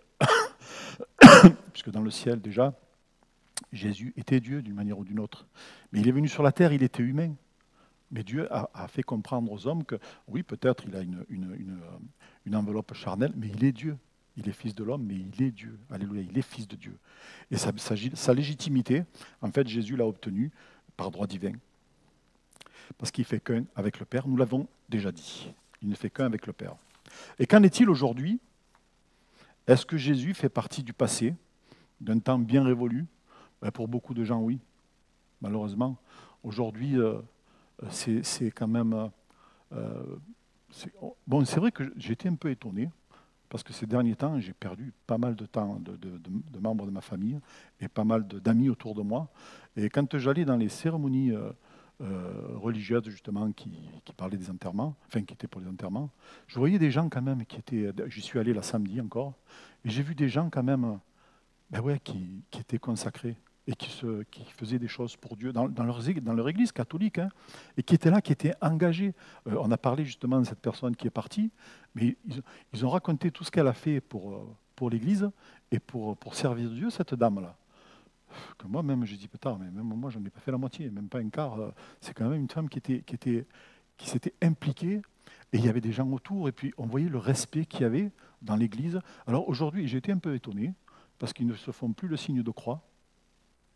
dans le ciel déjà. Jésus était Dieu d'une manière ou d'une autre. Mais il est venu sur la terre, il était humain. Mais Dieu a fait comprendre aux hommes que, oui, peut-être il a une enveloppe charnelle, mais il est Dieu. Il est fils de l'homme, mais il est Dieu. Alléluia, il est fils de Dieu. Et sa légitimité, en fait, Jésus l'a obtenue par droit divin. Parce qu'il ne fait qu'un avec le Père, nous l'avons déjà dit. Il ne fait qu'un avec le Père. Et qu'en est-il aujourd'hui? Est-ce que Jésus fait partie du passé, d'un temps bien révolu? Pour beaucoup de gens, oui. Malheureusement, aujourd'hui, c'est quand même... Bon, c'est vrai que j'étais un peu étonné, parce que ces derniers temps, j'ai perdu pas mal de temps de membres de ma famille et pas mal d'amis autour de moi. Et quand j'allais dans les cérémonies religieuse justement qui parlait des enterrements, enfin qui était pour les enterrements. Je voyais des gens quand même qui étaient, j'y suis allé la samedi encore, et j'ai vu des gens quand même ben ouais, qui étaient consacrés et qui faisaient des choses pour Dieu dans leur église catholique, hein, et qui étaient là, qui étaient engagés. On a parlé justement de cette personne qui est partie, mais ils ont raconté tout ce qu'elle a fait pour l'église et pour servir Dieu, cette dame-là. Que moi-même, je dis, putain, mais même moi, je n'en ai pas fait la moitié, même pas un quart. C'est quand même une femme qui s'était impliquée, et il y avait des gens autour, et puis on voyait le respect qu'il y avait dans l'église. Alors aujourd'hui, j'ai été un peu étonné, parce qu'ils ne se font plus le signe de croix.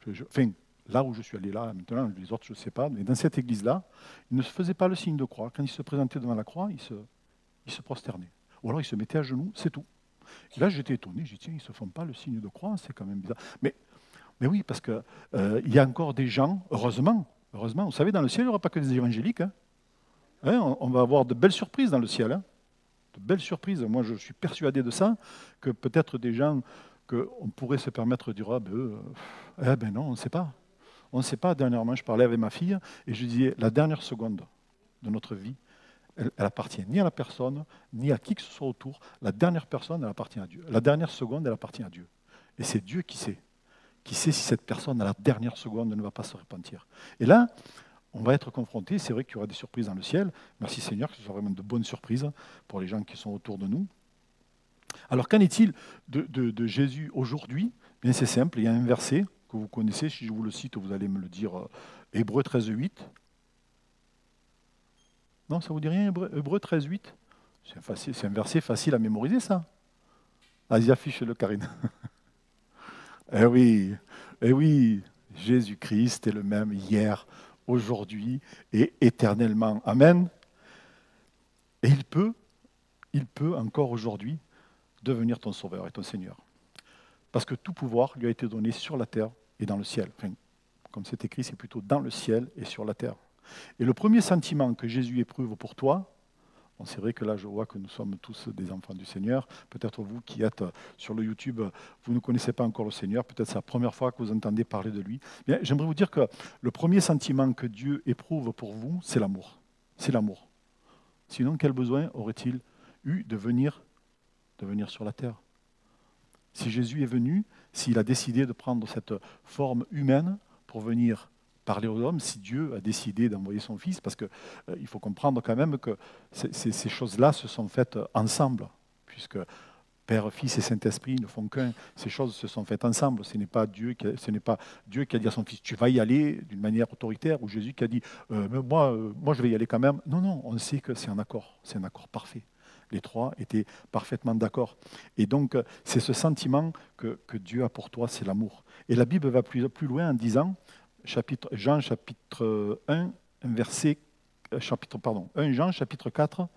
Enfin, là où je suis allé là, maintenant, les autres, je ne sais pas, mais dans cette église-là, ils ne se faisaient pas le signe de croix. Quand ils se présentaient devant la croix, ils se prosternaient. Ou alors ils se mettaient à genoux, c'est tout. Et là, j'étais étonné, j'ai dit, tiens, ils ne se font pas le signe de croix, c'est quand même bizarre. Mais oui, parce qu'il y a encore des gens, heureusement, vous savez, dans le ciel, il n'y aura pas que des évangéliques. Hein. Hein, on va avoir de belles surprises dans le ciel. Hein. De belles surprises. Moi, je suis persuadé de ça, que peut-être des gens qu'on pourrait se permettre de dire, ah ben non, on ne sait pas. On ne sait pas. Dernièrement, je parlais avec ma fille et je disais, la dernière seconde de notre vie, elle appartient ni à la personne, ni à qui que ce soit autour. La dernière personne, elle appartient à Dieu. La dernière seconde, elle appartient à Dieu. Et c'est Dieu qui sait. Qui sait si cette personne, à la dernière seconde, ne va pas se repentir. Et là, on va être confronté, c'est vrai qu'il y aura des surprises dans le ciel. Merci Seigneur, que ce soit vraiment de bonnes surprises pour les gens qui sont autour de nous. Alors, qu'en est-il de Jésus aujourd'hui? Bien, c'est simple, il y a un verset que vous connaissez, si je vous le cite, vous allez me le dire, Hébreux 13, 8. Non, ça vous dit rien, Hébreux 13, 8? C'est un verset facile à mémoriser, ça. Vas-y, affiche-le, Karine. Eh oui, Jésus-Christ est le même hier, aujourd'hui et éternellement. Amen. Et il peut encore aujourd'hui devenir ton sauveur et ton Seigneur. Parce que tout pouvoir lui a été donné sur la terre et dans le ciel. Enfin, comme c'est écrit, c'est plutôt dans le ciel et sur la terre. Et le premier sentiment que Jésus éprouve pour toi, bon, c'est vrai que là, je vois que nous sommes tous des enfants du Seigneur. Peut-être vous qui êtes sur le YouTube, vous ne connaissez pas encore le Seigneur. Peut-être c'est la première fois que vous entendez parler de lui. Bien, j'aimerais vous dire que le premier sentiment que Dieu éprouve pour vous, c'est l'amour. C'est l'amour. Sinon, quel besoin aurait-il eu de venir sur la terre? Si Jésus est venu, s'il a décidé de prendre cette forme humaine pour venir parler aux hommes, si Dieu a décidé d'envoyer son Fils, parce qu'il faut comprendre quand même que ces choses-là se sont faites ensemble, puisque Père, Fils et Saint-Esprit ne font qu'un. Ces choses se sont faites ensemble. Ce n'est pas Dieu qui a dit à son Fils, tu vas y aller d'une manière autoritaire, ou Jésus qui a dit, mais moi je vais y aller quand même. Non, non, on sait que c'est un accord parfait. Les trois étaient parfaitement d'accord. Et donc, c'est ce sentiment que Dieu a pour toi, c'est l'amour. Et la Bible va plus loin en disant, Jean chapitre 1, 1 Jean chapitre 4,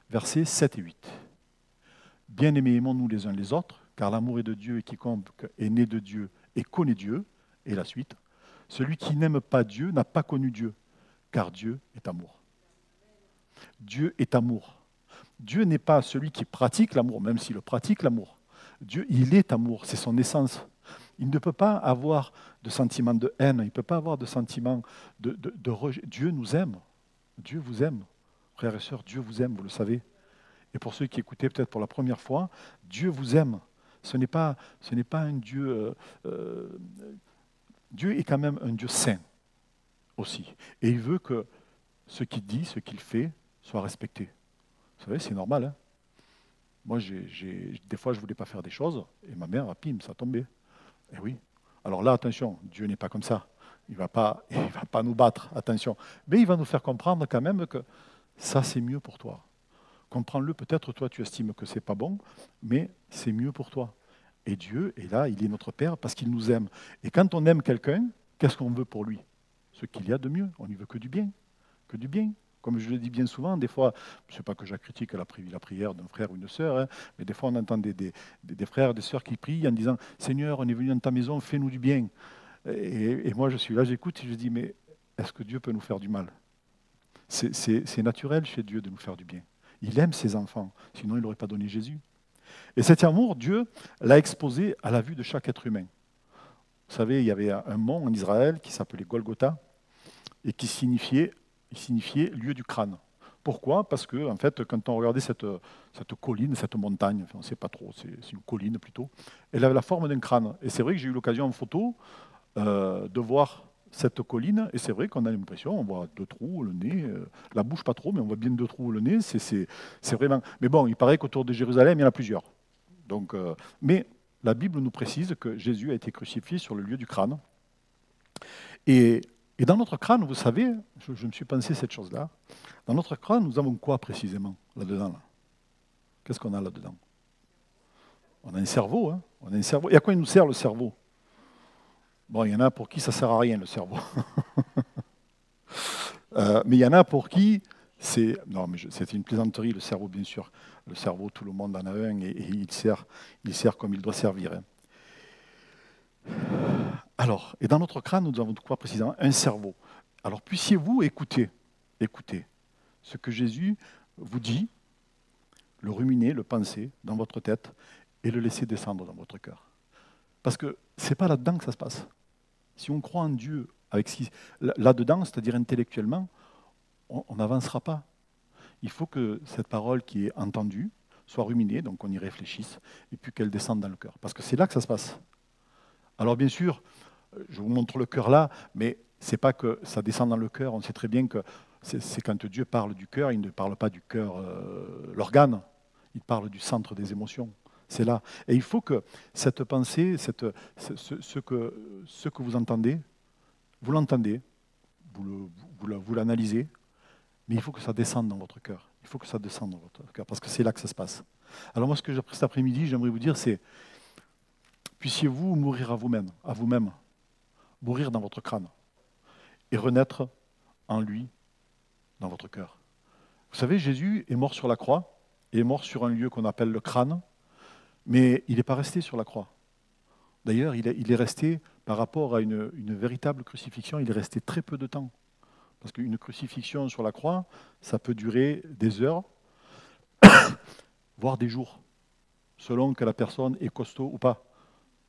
versets 7 et 8. Bien-aimés, aimons-nous les uns les autres, car l'amour est de Dieu et quiconque est né de Dieu et connaît Dieu. Et la suite, celui qui n'aime pas Dieu n'a pas connu Dieu, car Dieu est amour. Dieu est amour. Dieu n'est pas celui qui pratique l'amour, même s'il pratique l'amour. Dieu, il est amour, c'est son essence. Il ne peut pas avoir de sentiment de haine, il ne peut pas avoir de sentiment de rejet. Dieu nous aime. Dieu vous aime. Frères et sœurs, Dieu vous aime, vous le savez. Et pour ceux qui écoutaient peut-être pour la première fois, Dieu vous aime. Ce n'est pas un Dieu... Dieu est quand même un Dieu saint aussi. Et il veut que ce qu'il dit, ce qu'il fait, soit respecté. Vous savez, c'est normal. Hein. Moi, des fois, je ne voulais pas faire des choses, et ma mère, pim, ça tombait. Et oui. Alors là, attention, Dieu n'est pas comme ça. Il ne va pas nous battre, attention. Mais il va nous faire comprendre quand même que ça, c'est mieux pour toi. Comprends-le, peut-être toi, tu estimes que ce n'est pas bon, mais c'est mieux pour toi. Et Dieu est là, il est notre Père parce qu'il nous aime. Et quand on aime quelqu'un, qu'est-ce qu'on veut pour lui? Ce qu'il y a de mieux. On n'y veut que du bien. Que du bien. Comme je le dis bien souvent, des fois, je ne sais pas que je critique la prière d'un frère ou une sœur, hein, mais des fois on entend des frères et des sœurs qui prient en disant « Seigneur, on est venu dans ta maison, fais-nous du bien ». Et moi je suis là, j'écoute et je dis « Mais est-ce que Dieu peut nous faire du mal ?» C'est naturel chez Dieu de nous faire du bien. Il aime ses enfants, sinon il n'aurait pas donné Jésus. Et cet amour, Dieu l'a exposé à la vue de chaque être humain. Vous savez, il y avait un mont en Israël qui s'appelait Golgotha. et qui signifiait lieu du crâne. Pourquoi? Parce que, en fait, quand on regardait cette colline, cette montagne, enfin, on ne sait pas trop, c'est une colline plutôt, elle avait la forme d'un crâne. Et c'est vrai que j'ai eu l'occasion en photo de voir cette colline, et c'est vrai qu'on a l'impression, on voit deux trous, le nez, la bouche pas trop, mais on voit bien deux trous, le nez, c'est vraiment... Mais bon, il paraît qu'autour de Jérusalem, il y en a plusieurs. Donc, mais la Bible nous précise que Jésus a été crucifié sur le lieu du crâne. Et, et dans notre crâne, vous savez, je me suis pensé cette chose-là, dans notre crâne, nous avons quoi précisément là-dedans là? Qu'est-ce qu'on a là-dedans? On a un cerveau, hein? On a un cerveau. Et à quoi il nous sert le cerveau? Bon, il y en a pour qui ça ne sert à rien le cerveau. Mais il y en a pour qui c'est... Non, mais c'est une plaisanterie, le cerveau, bien sûr. Le cerveau, tout le monde en a un et il sert comme il doit servir. Hein. Alors, et dans notre crâne, nous avons quoi précisément? Un cerveau. Alors, puissiez-vous écouter ce que Jésus vous dit, le ruminer, le penser dans votre tête et le laisser descendre dans votre cœur. Parce que ce n'est pas là-dedans que ça se passe. Si on croit en Dieu avec là-dedans, c'est-à-dire intellectuellement, on n'avancera pas. Il faut que cette parole qui est entendue soit ruminée, donc on y réfléchisse, et puis qu'elle descende dans le cœur. Parce que c'est là que ça se passe. Alors bien sûr, je vous montre le cœur là, mais ce n'est pas que ça descend dans le cœur. On sait très bien que c'est quand Dieu parle du cœur, il ne parle pas du cœur, l'organe, il parle du centre des émotions. C'est là. Et il faut que cette pensée, ce que vous entendez, vous l'entendez, vous l'analysez, mais il faut que ça descende dans votre cœur. Il faut que ça descende dans votre cœur, parce que c'est là que ça se passe. Alors moi, ce que j'ai appris cet après-midi, j'aimerais vous dire, c'est puissiez-vous mourir à vous-même, mourir dans votre crâne, et renaître en lui, dans votre cœur. Vous savez, Jésus est mort sur la croix, et est mort sur un lieu qu'on appelle le crâne, mais il n'est pas resté sur la croix. D'ailleurs, il est resté, par rapport à une véritable crucifixion, il est resté très peu de temps. Parce qu'une crucifixion sur la croix, ça peut durer des heures, voire des jours, selon que la personne est costaud ou pas.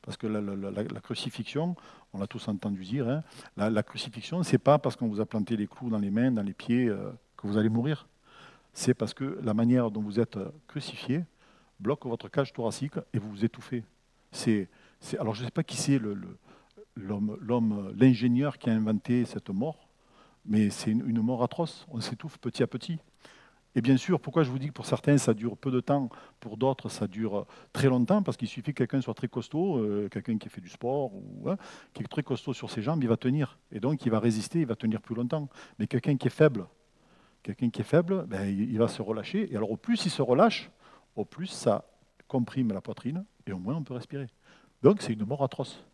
Parce que la crucifixion, on l'a tous entendu dire, hein, la crucifixion, ce n'est pas parce qu'on vous a planté les clous dans les mains, dans les pieds, que vous allez mourir. C'est parce que la manière dont vous êtes crucifié bloque votre cage thoracique et vous vous étouffez. Alors je ne sais pas qui c'est l'ingénieur qui a inventé cette mort, mais c'est une mort atroce. On s'étouffe petit à petit. Et bien sûr, pourquoi je vous dis que pour certains, ça dure peu de temps, pour d'autres, ça dure très longtemps, parce qu'il suffit que quelqu'un soit très costaud, quelqu'un qui fait du sport, ou qui est très costaud sur ses jambes, il va tenir. Et donc, il va résister, il va tenir plus longtemps. Mais quelqu'un qui est faible, ben, il va se relâcher. Et alors, au plus il se relâche, au plus ça comprime la poitrine, et au moins on peut respirer. Donc, c'est une mort atroce.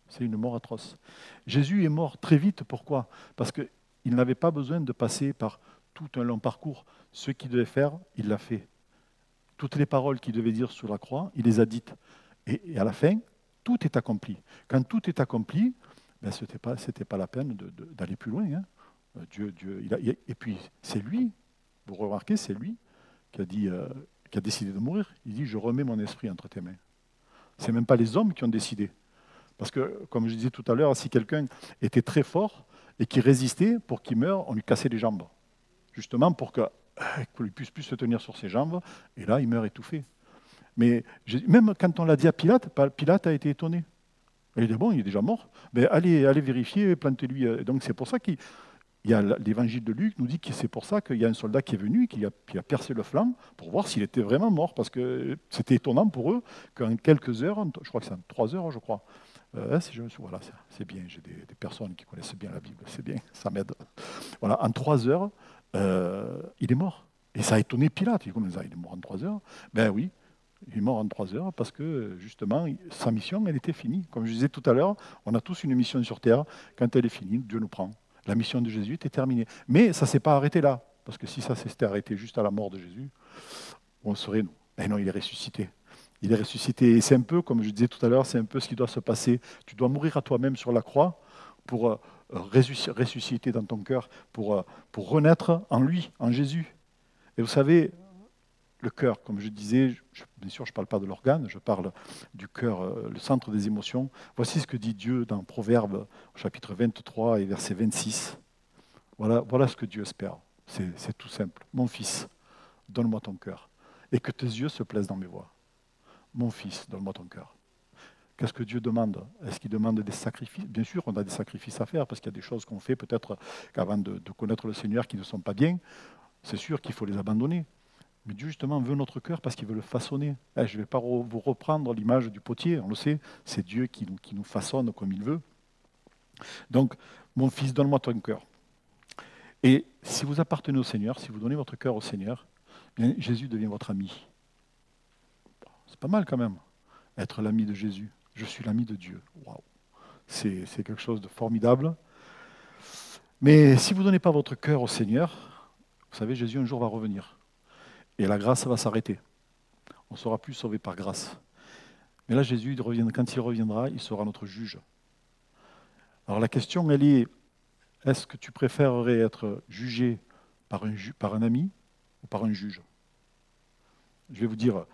C'est une mort atroce. Jésus est mort très vite, pourquoi? Parce qu'il n'avait pas besoin de passer par tout un long parcours. Ce qu'il devait faire, il l'a fait. Toutes les paroles qu'il devait dire sur la croix, il les a dites. Et à la fin, tout est accompli. Quand tout est accompli, ben, ce n'était pas la peine d'aller plus loin. Hein. Dieu, et puis, c'est lui, vous remarquez, c'est lui qui a décidé de mourir. Il dit, je remets mon esprit entre tes mains. Ce n'est même pas les hommes qui ont décidé. Parce que, comme je disais tout à l'heure, si quelqu'un était très fort et qui résistait, pour qu'il meure, on lui cassait les jambes. Justement pour qu'il puisse plus se tenir sur ses jambes, et là, il meurt étouffé. Mais même quand on l'a dit à Pilate, Pilate a été étonné. Il dit, bon, il est déjà mort. Mais allez vérifier, plantez-lui. Donc c'est pour ça qu'il y a l'évangile de Luc nous dit que c'est pour ça qu'il y a un soldat qui est venu, qui a percé le flanc, pour voir s'il était vraiment mort, parce que c'était étonnant pour eux qu'en quelques heures, je crois que c'est en 3 heures, je crois, voilà, c'est bien, j'ai des personnes qui connaissent bien la Bible, c'est bien, ça m'aide. Voilà, en 3 heures, il est mort. Et ça a étonné Pilate. Il dit, comment ça, il est mort en 3 heures? Ben oui, il est mort en 3 heures parce que, justement, sa mission, elle était finie. Comme je disais tout à l'heure, on a tous une mission sur Terre. Quand elle est finie, Dieu nous prend. La mission de Jésus était terminée. Mais ça ne s'est pas arrêté là. Parce que si ça s'était arrêté juste à la mort de Jésus, on serait nous. Mais non, il est ressuscité. Il est ressuscité. Et c'est un peu, comme je disais tout à l'heure, c'est un peu ce qui doit se passer. Tu dois mourir à toi-même sur la croix pour ressusciter dans ton cœur, pour renaître en lui, en Jésus. Et vous savez, le cœur, comme je disais, bien sûr, je ne parle pas de l'organe, je parle du cœur, le centre des émotions. Voici ce que dit Dieu dans Proverbes, au chapitre 23 et verset 26. Voilà ce que Dieu espère. C'est tout simple. Mon fils, donne-moi ton cœur. Et que tes yeux se plaisent dans mes voies. Mon fils, donne-moi ton cœur. Qu'est-ce que Dieu demande? Est-ce qu'il demande des sacrifices? Bien sûr, on a des sacrifices à faire parce qu'il y a des choses qu'on fait peut-être qu'avant de connaître le Seigneur qui ne sont pas bien. C'est sûr qu'il faut les abandonner. Mais Dieu, justement, veut notre cœur parce qu'il veut le façonner. Je ne vais pas vous reprendre l'image du potier, on le sait, c'est Dieu qui nous façonne comme il veut. Donc, mon fils, donne-moi ton cœur. Et si vous appartenez au Seigneur, si vous donnez votre cœur au Seigneur, bien, Jésus devient votre ami. C'est pas mal quand même, être l'ami de Jésus. Je suis l'ami de Dieu. Waouh! C'est quelque chose de formidable. Mais si vous ne donnez pas votre cœur au Seigneur, vous savez, Jésus un jour va revenir. Et la grâce va s'arrêter. On ne sera plus sauvé par grâce. Mais là, Jésus, quand il reviendra, il sera notre juge. Alors la question, elle est, est-ce que tu préférerais être jugé par un ami ou par un juge? Je vais vous dire,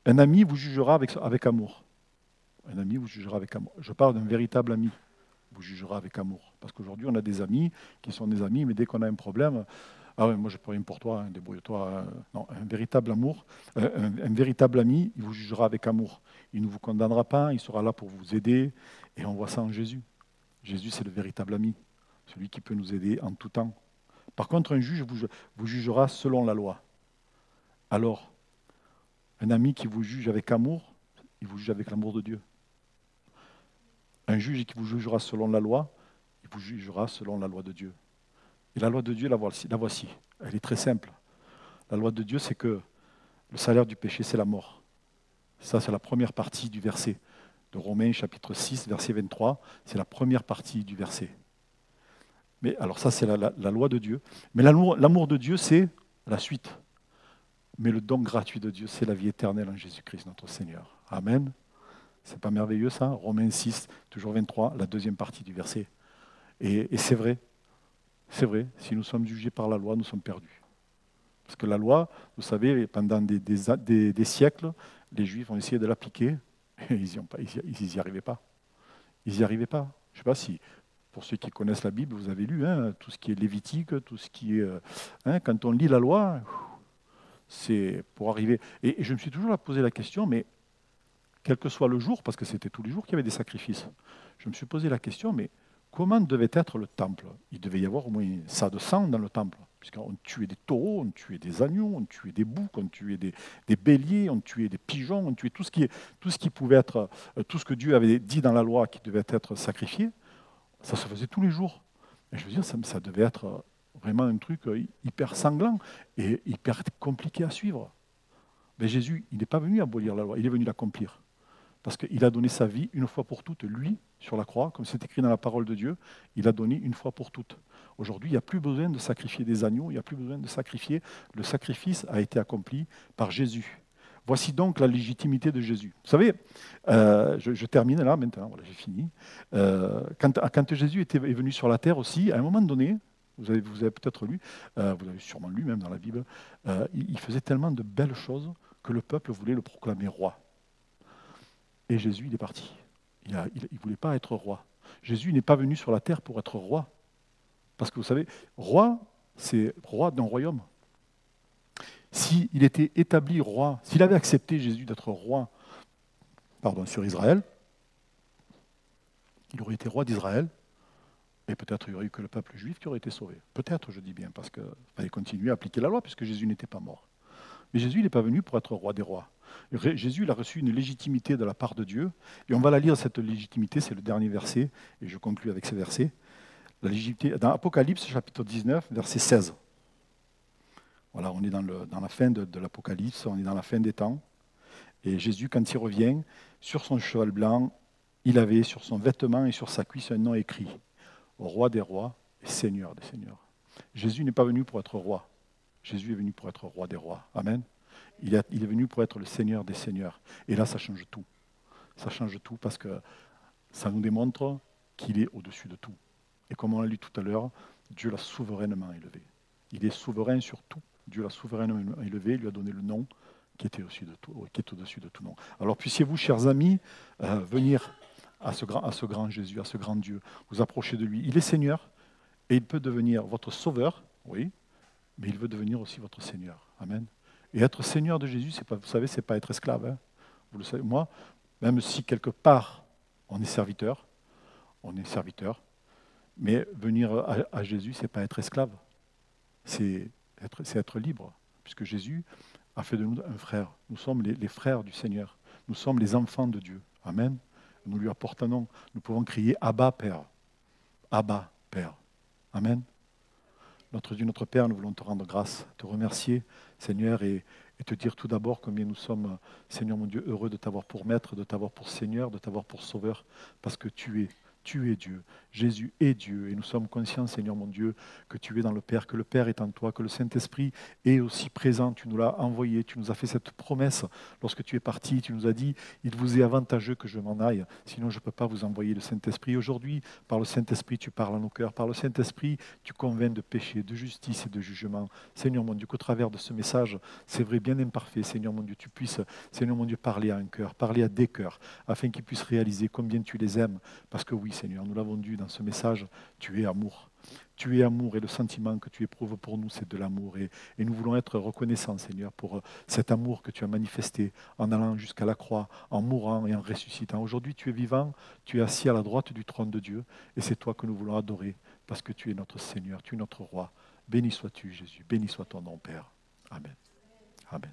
un ami vous jugera avec amour. Un ami vous jugera avec amour. Je parle d'un véritable ami vous jugera avec amour. Parce qu'aujourd'hui, on a des amis qui sont des amis, mais dès qu'on a un problème, ah ouais, moi je peux rien pour toi, hein, débrouille-toi. Non, un véritable amour, un véritable ami, il vous jugera avec amour. Il ne vous condamnera pas, il sera là pour vous aider. Et on voit ça en Jésus. Jésus, c'est le véritable ami, celui qui peut nous aider en tout temps. Par contre, un juge vous jugera selon la loi. Alors, un ami qui vous juge avec amour, il vous juge avec l'amour de Dieu. Un juge qui vous jugera selon la loi, il vous jugera selon la loi de Dieu. Et la loi de Dieu, la voici. Elle est très simple. La loi de Dieu, c'est que le salaire du péché, c'est la mort. Ça, c'est la première partie du verset de Romains, chapitre 6, verset 23. C'est la première partie du verset. Mais alors ça, c'est la loi de Dieu. Mais l'amour de Dieu, c'est la suite. Mais le don gratuit de Dieu, c'est la vie éternelle en Jésus-Christ, notre Seigneur. Amen. C'est pas merveilleux ça? Romains 6, toujours 23, la deuxième partie du verset. Et c'est vrai. C'est vrai, si nous sommes jugés par la loi, nous sommes perdus. Parce que la loi, vous savez, pendant des siècles, les Juifs ont essayé de l'appliquer, et ils n'y arrivaient pas. Ils n'y arrivaient pas. Je ne sais pas si, pour ceux qui connaissent la Bible, vous avez lu tout ce qui est lévitique, tout ce qui est... quand on lit la loi, c'est pour arriver... Et je me suis toujours posé la question, mais quel que soit le jour, parce que c'était tous les jours qu'il y avait des sacrifices, je me suis posé la question, mais comment devait être le temple? Il devait y avoir au moins ça de sang dans le temple, puisqu'on tuait des taureaux, on tuait des agneaux, on tuait des boucs, on tuait des béliers, on tuait des pigeons, on tuait tout ce qui pouvait être, tout ce que Dieu avait dit dans la loi qui devait être sacrifié. Ça se faisait tous les jours. Et je veux dire, ça devait être vraiment un truc hyper sanglant et hyper compliqué à suivre. Mais Jésus, il n'est pas venu abolir la loi, il est venu l'accomplir. Parce qu'il a donné sa vie une fois pour toutes, lui, sur la croix, comme c'est écrit dans la parole de Dieu, il a donné une fois pour toutes. Aujourd'hui, il n'y a plus besoin de sacrifier des agneaux, il n'y a plus besoin de sacrifier. Le sacrifice a été accompli par Jésus. Voici donc la légitimité de Jésus. Vous savez, je termine là maintenant, voilà, j'ai fini. Quand Jésus est venu sur la terre aussi, à un moment donné, vous avez peut-être lu, vous avez sûrement lu même dans la Bible, il faisait tellement de belles choses que le peuple voulait le proclamer roi. Et Jésus, il est parti. Il ne voulait pas être roi. Jésus n'est pas venu sur la terre pour être roi. Parce que vous savez, roi, c'est roi d'un royaume. S'il était établi roi, s'il avait accepté Jésus d'être roi sur Israël, il aurait été roi d'Israël, et peut-être il n'y aurait eu que le peuple juif qui aurait été sauvé. Peut-être, je dis bien, parce qu'il fallait continuer à appliquer la loi, puisque Jésus n'était pas mort. Mais Jésus, il n'est pas venu pour être roi des rois. Jésus, il a reçu une légitimité de la part de Dieu, et on va la lire, cette légitimité, c'est le dernier verset, et je conclus avec ce verset. La légitimité, dans Apocalypse, chapitre 19, verset 16. Voilà, on est dans la fin de l'Apocalypse, on est dans la fin des temps, et Jésus, quand il revient, sur son cheval blanc, il avait sur son vêtement et sur sa cuisse un nom écrit, Roi des rois et Seigneur des seigneurs. Jésus n'est pas venu pour être roi, Jésus est venu pour être roi des rois. Amen. Il est venu pour être le Seigneur des seigneurs. Et là, ça change tout. Ça change tout parce que ça nous démontre qu'il est au-dessus de tout. Et comme on l'a lu tout à l'heure, Dieu l'a souverainement élevé. Il est souverain sur tout. Dieu l'a souverainement élevé, il lui a donné le nom qui est au-dessus de tout nom. Alors puissiez-vous, chers amis, venir à ce grand Jésus, à ce grand Dieu, vous approcher de lui. Il est Seigneur Et il peut devenir votre sauveur, oui, mais il veut devenir aussi votre Seigneur. Amen. Et être Seigneur de Jésus, c'est pas, vous savez, c'est pas être esclave. Hein. Vous le savez, moi, même si quelque part on est serviteur, mais venir à Jésus, c'est pas être esclave, c'est être libre, puisque Jésus a fait de nous un frère. Nous sommes les frères du Seigneur. Nous sommes les enfants de Dieu. Amen. Nous lui appartenons. Nous pouvons crier Abba, Père. Abba, Père. Amen. Notre Dieu, notre Père, nous voulons te rendre grâce, te remercier, Seigneur, et te dire tout d'abord combien nous sommes, Seigneur mon Dieu, heureux de t'avoir pour maître, de t'avoir pour Seigneur, de t'avoir pour sauveur, parce que tu es Dieu. Jésus est Dieu. Et nous sommes conscients, Seigneur mon Dieu, que tu es dans le Père, que le Père est en toi, que le Saint-Esprit est aussi présent. Tu nous l'as envoyé, tu nous as fait cette promesse lorsque tu es parti. Tu nous as dit, il vous est avantageux que je m'en aille, sinon je ne peux pas vous envoyer le Saint-Esprit. Aujourd'hui, par le Saint-Esprit, tu parles à nos cœurs. Par le Saint-Esprit, tu convaincs de péché, de justice et de jugement. Seigneur mon Dieu, qu'au travers de ce message, c'est vrai, bien imparfait, Seigneur mon Dieu, tu puisses, Seigneur mon Dieu, parler à un cœur, parler à des cœurs, afin qu'ils puissent réaliser combien tu les aimes. Parce que oui, Seigneur, nous l'avons dit dans ce message, tu es amour. Tu es amour et le sentiment que tu éprouves pour nous, c'est de l'amour. Et nous voulons être reconnaissants, Seigneur, pour cet amour que tu as manifesté en allant jusqu'à la croix, en mourant et en ressuscitant. Aujourd'hui, tu es vivant, tu es assis à la droite du trône de Dieu, et c'est toi que nous voulons adorer, parce que tu es notre Seigneur, tu es notre roi. Béni sois-tu, Jésus. Béni soit ton nom, Père. Amen. Amen.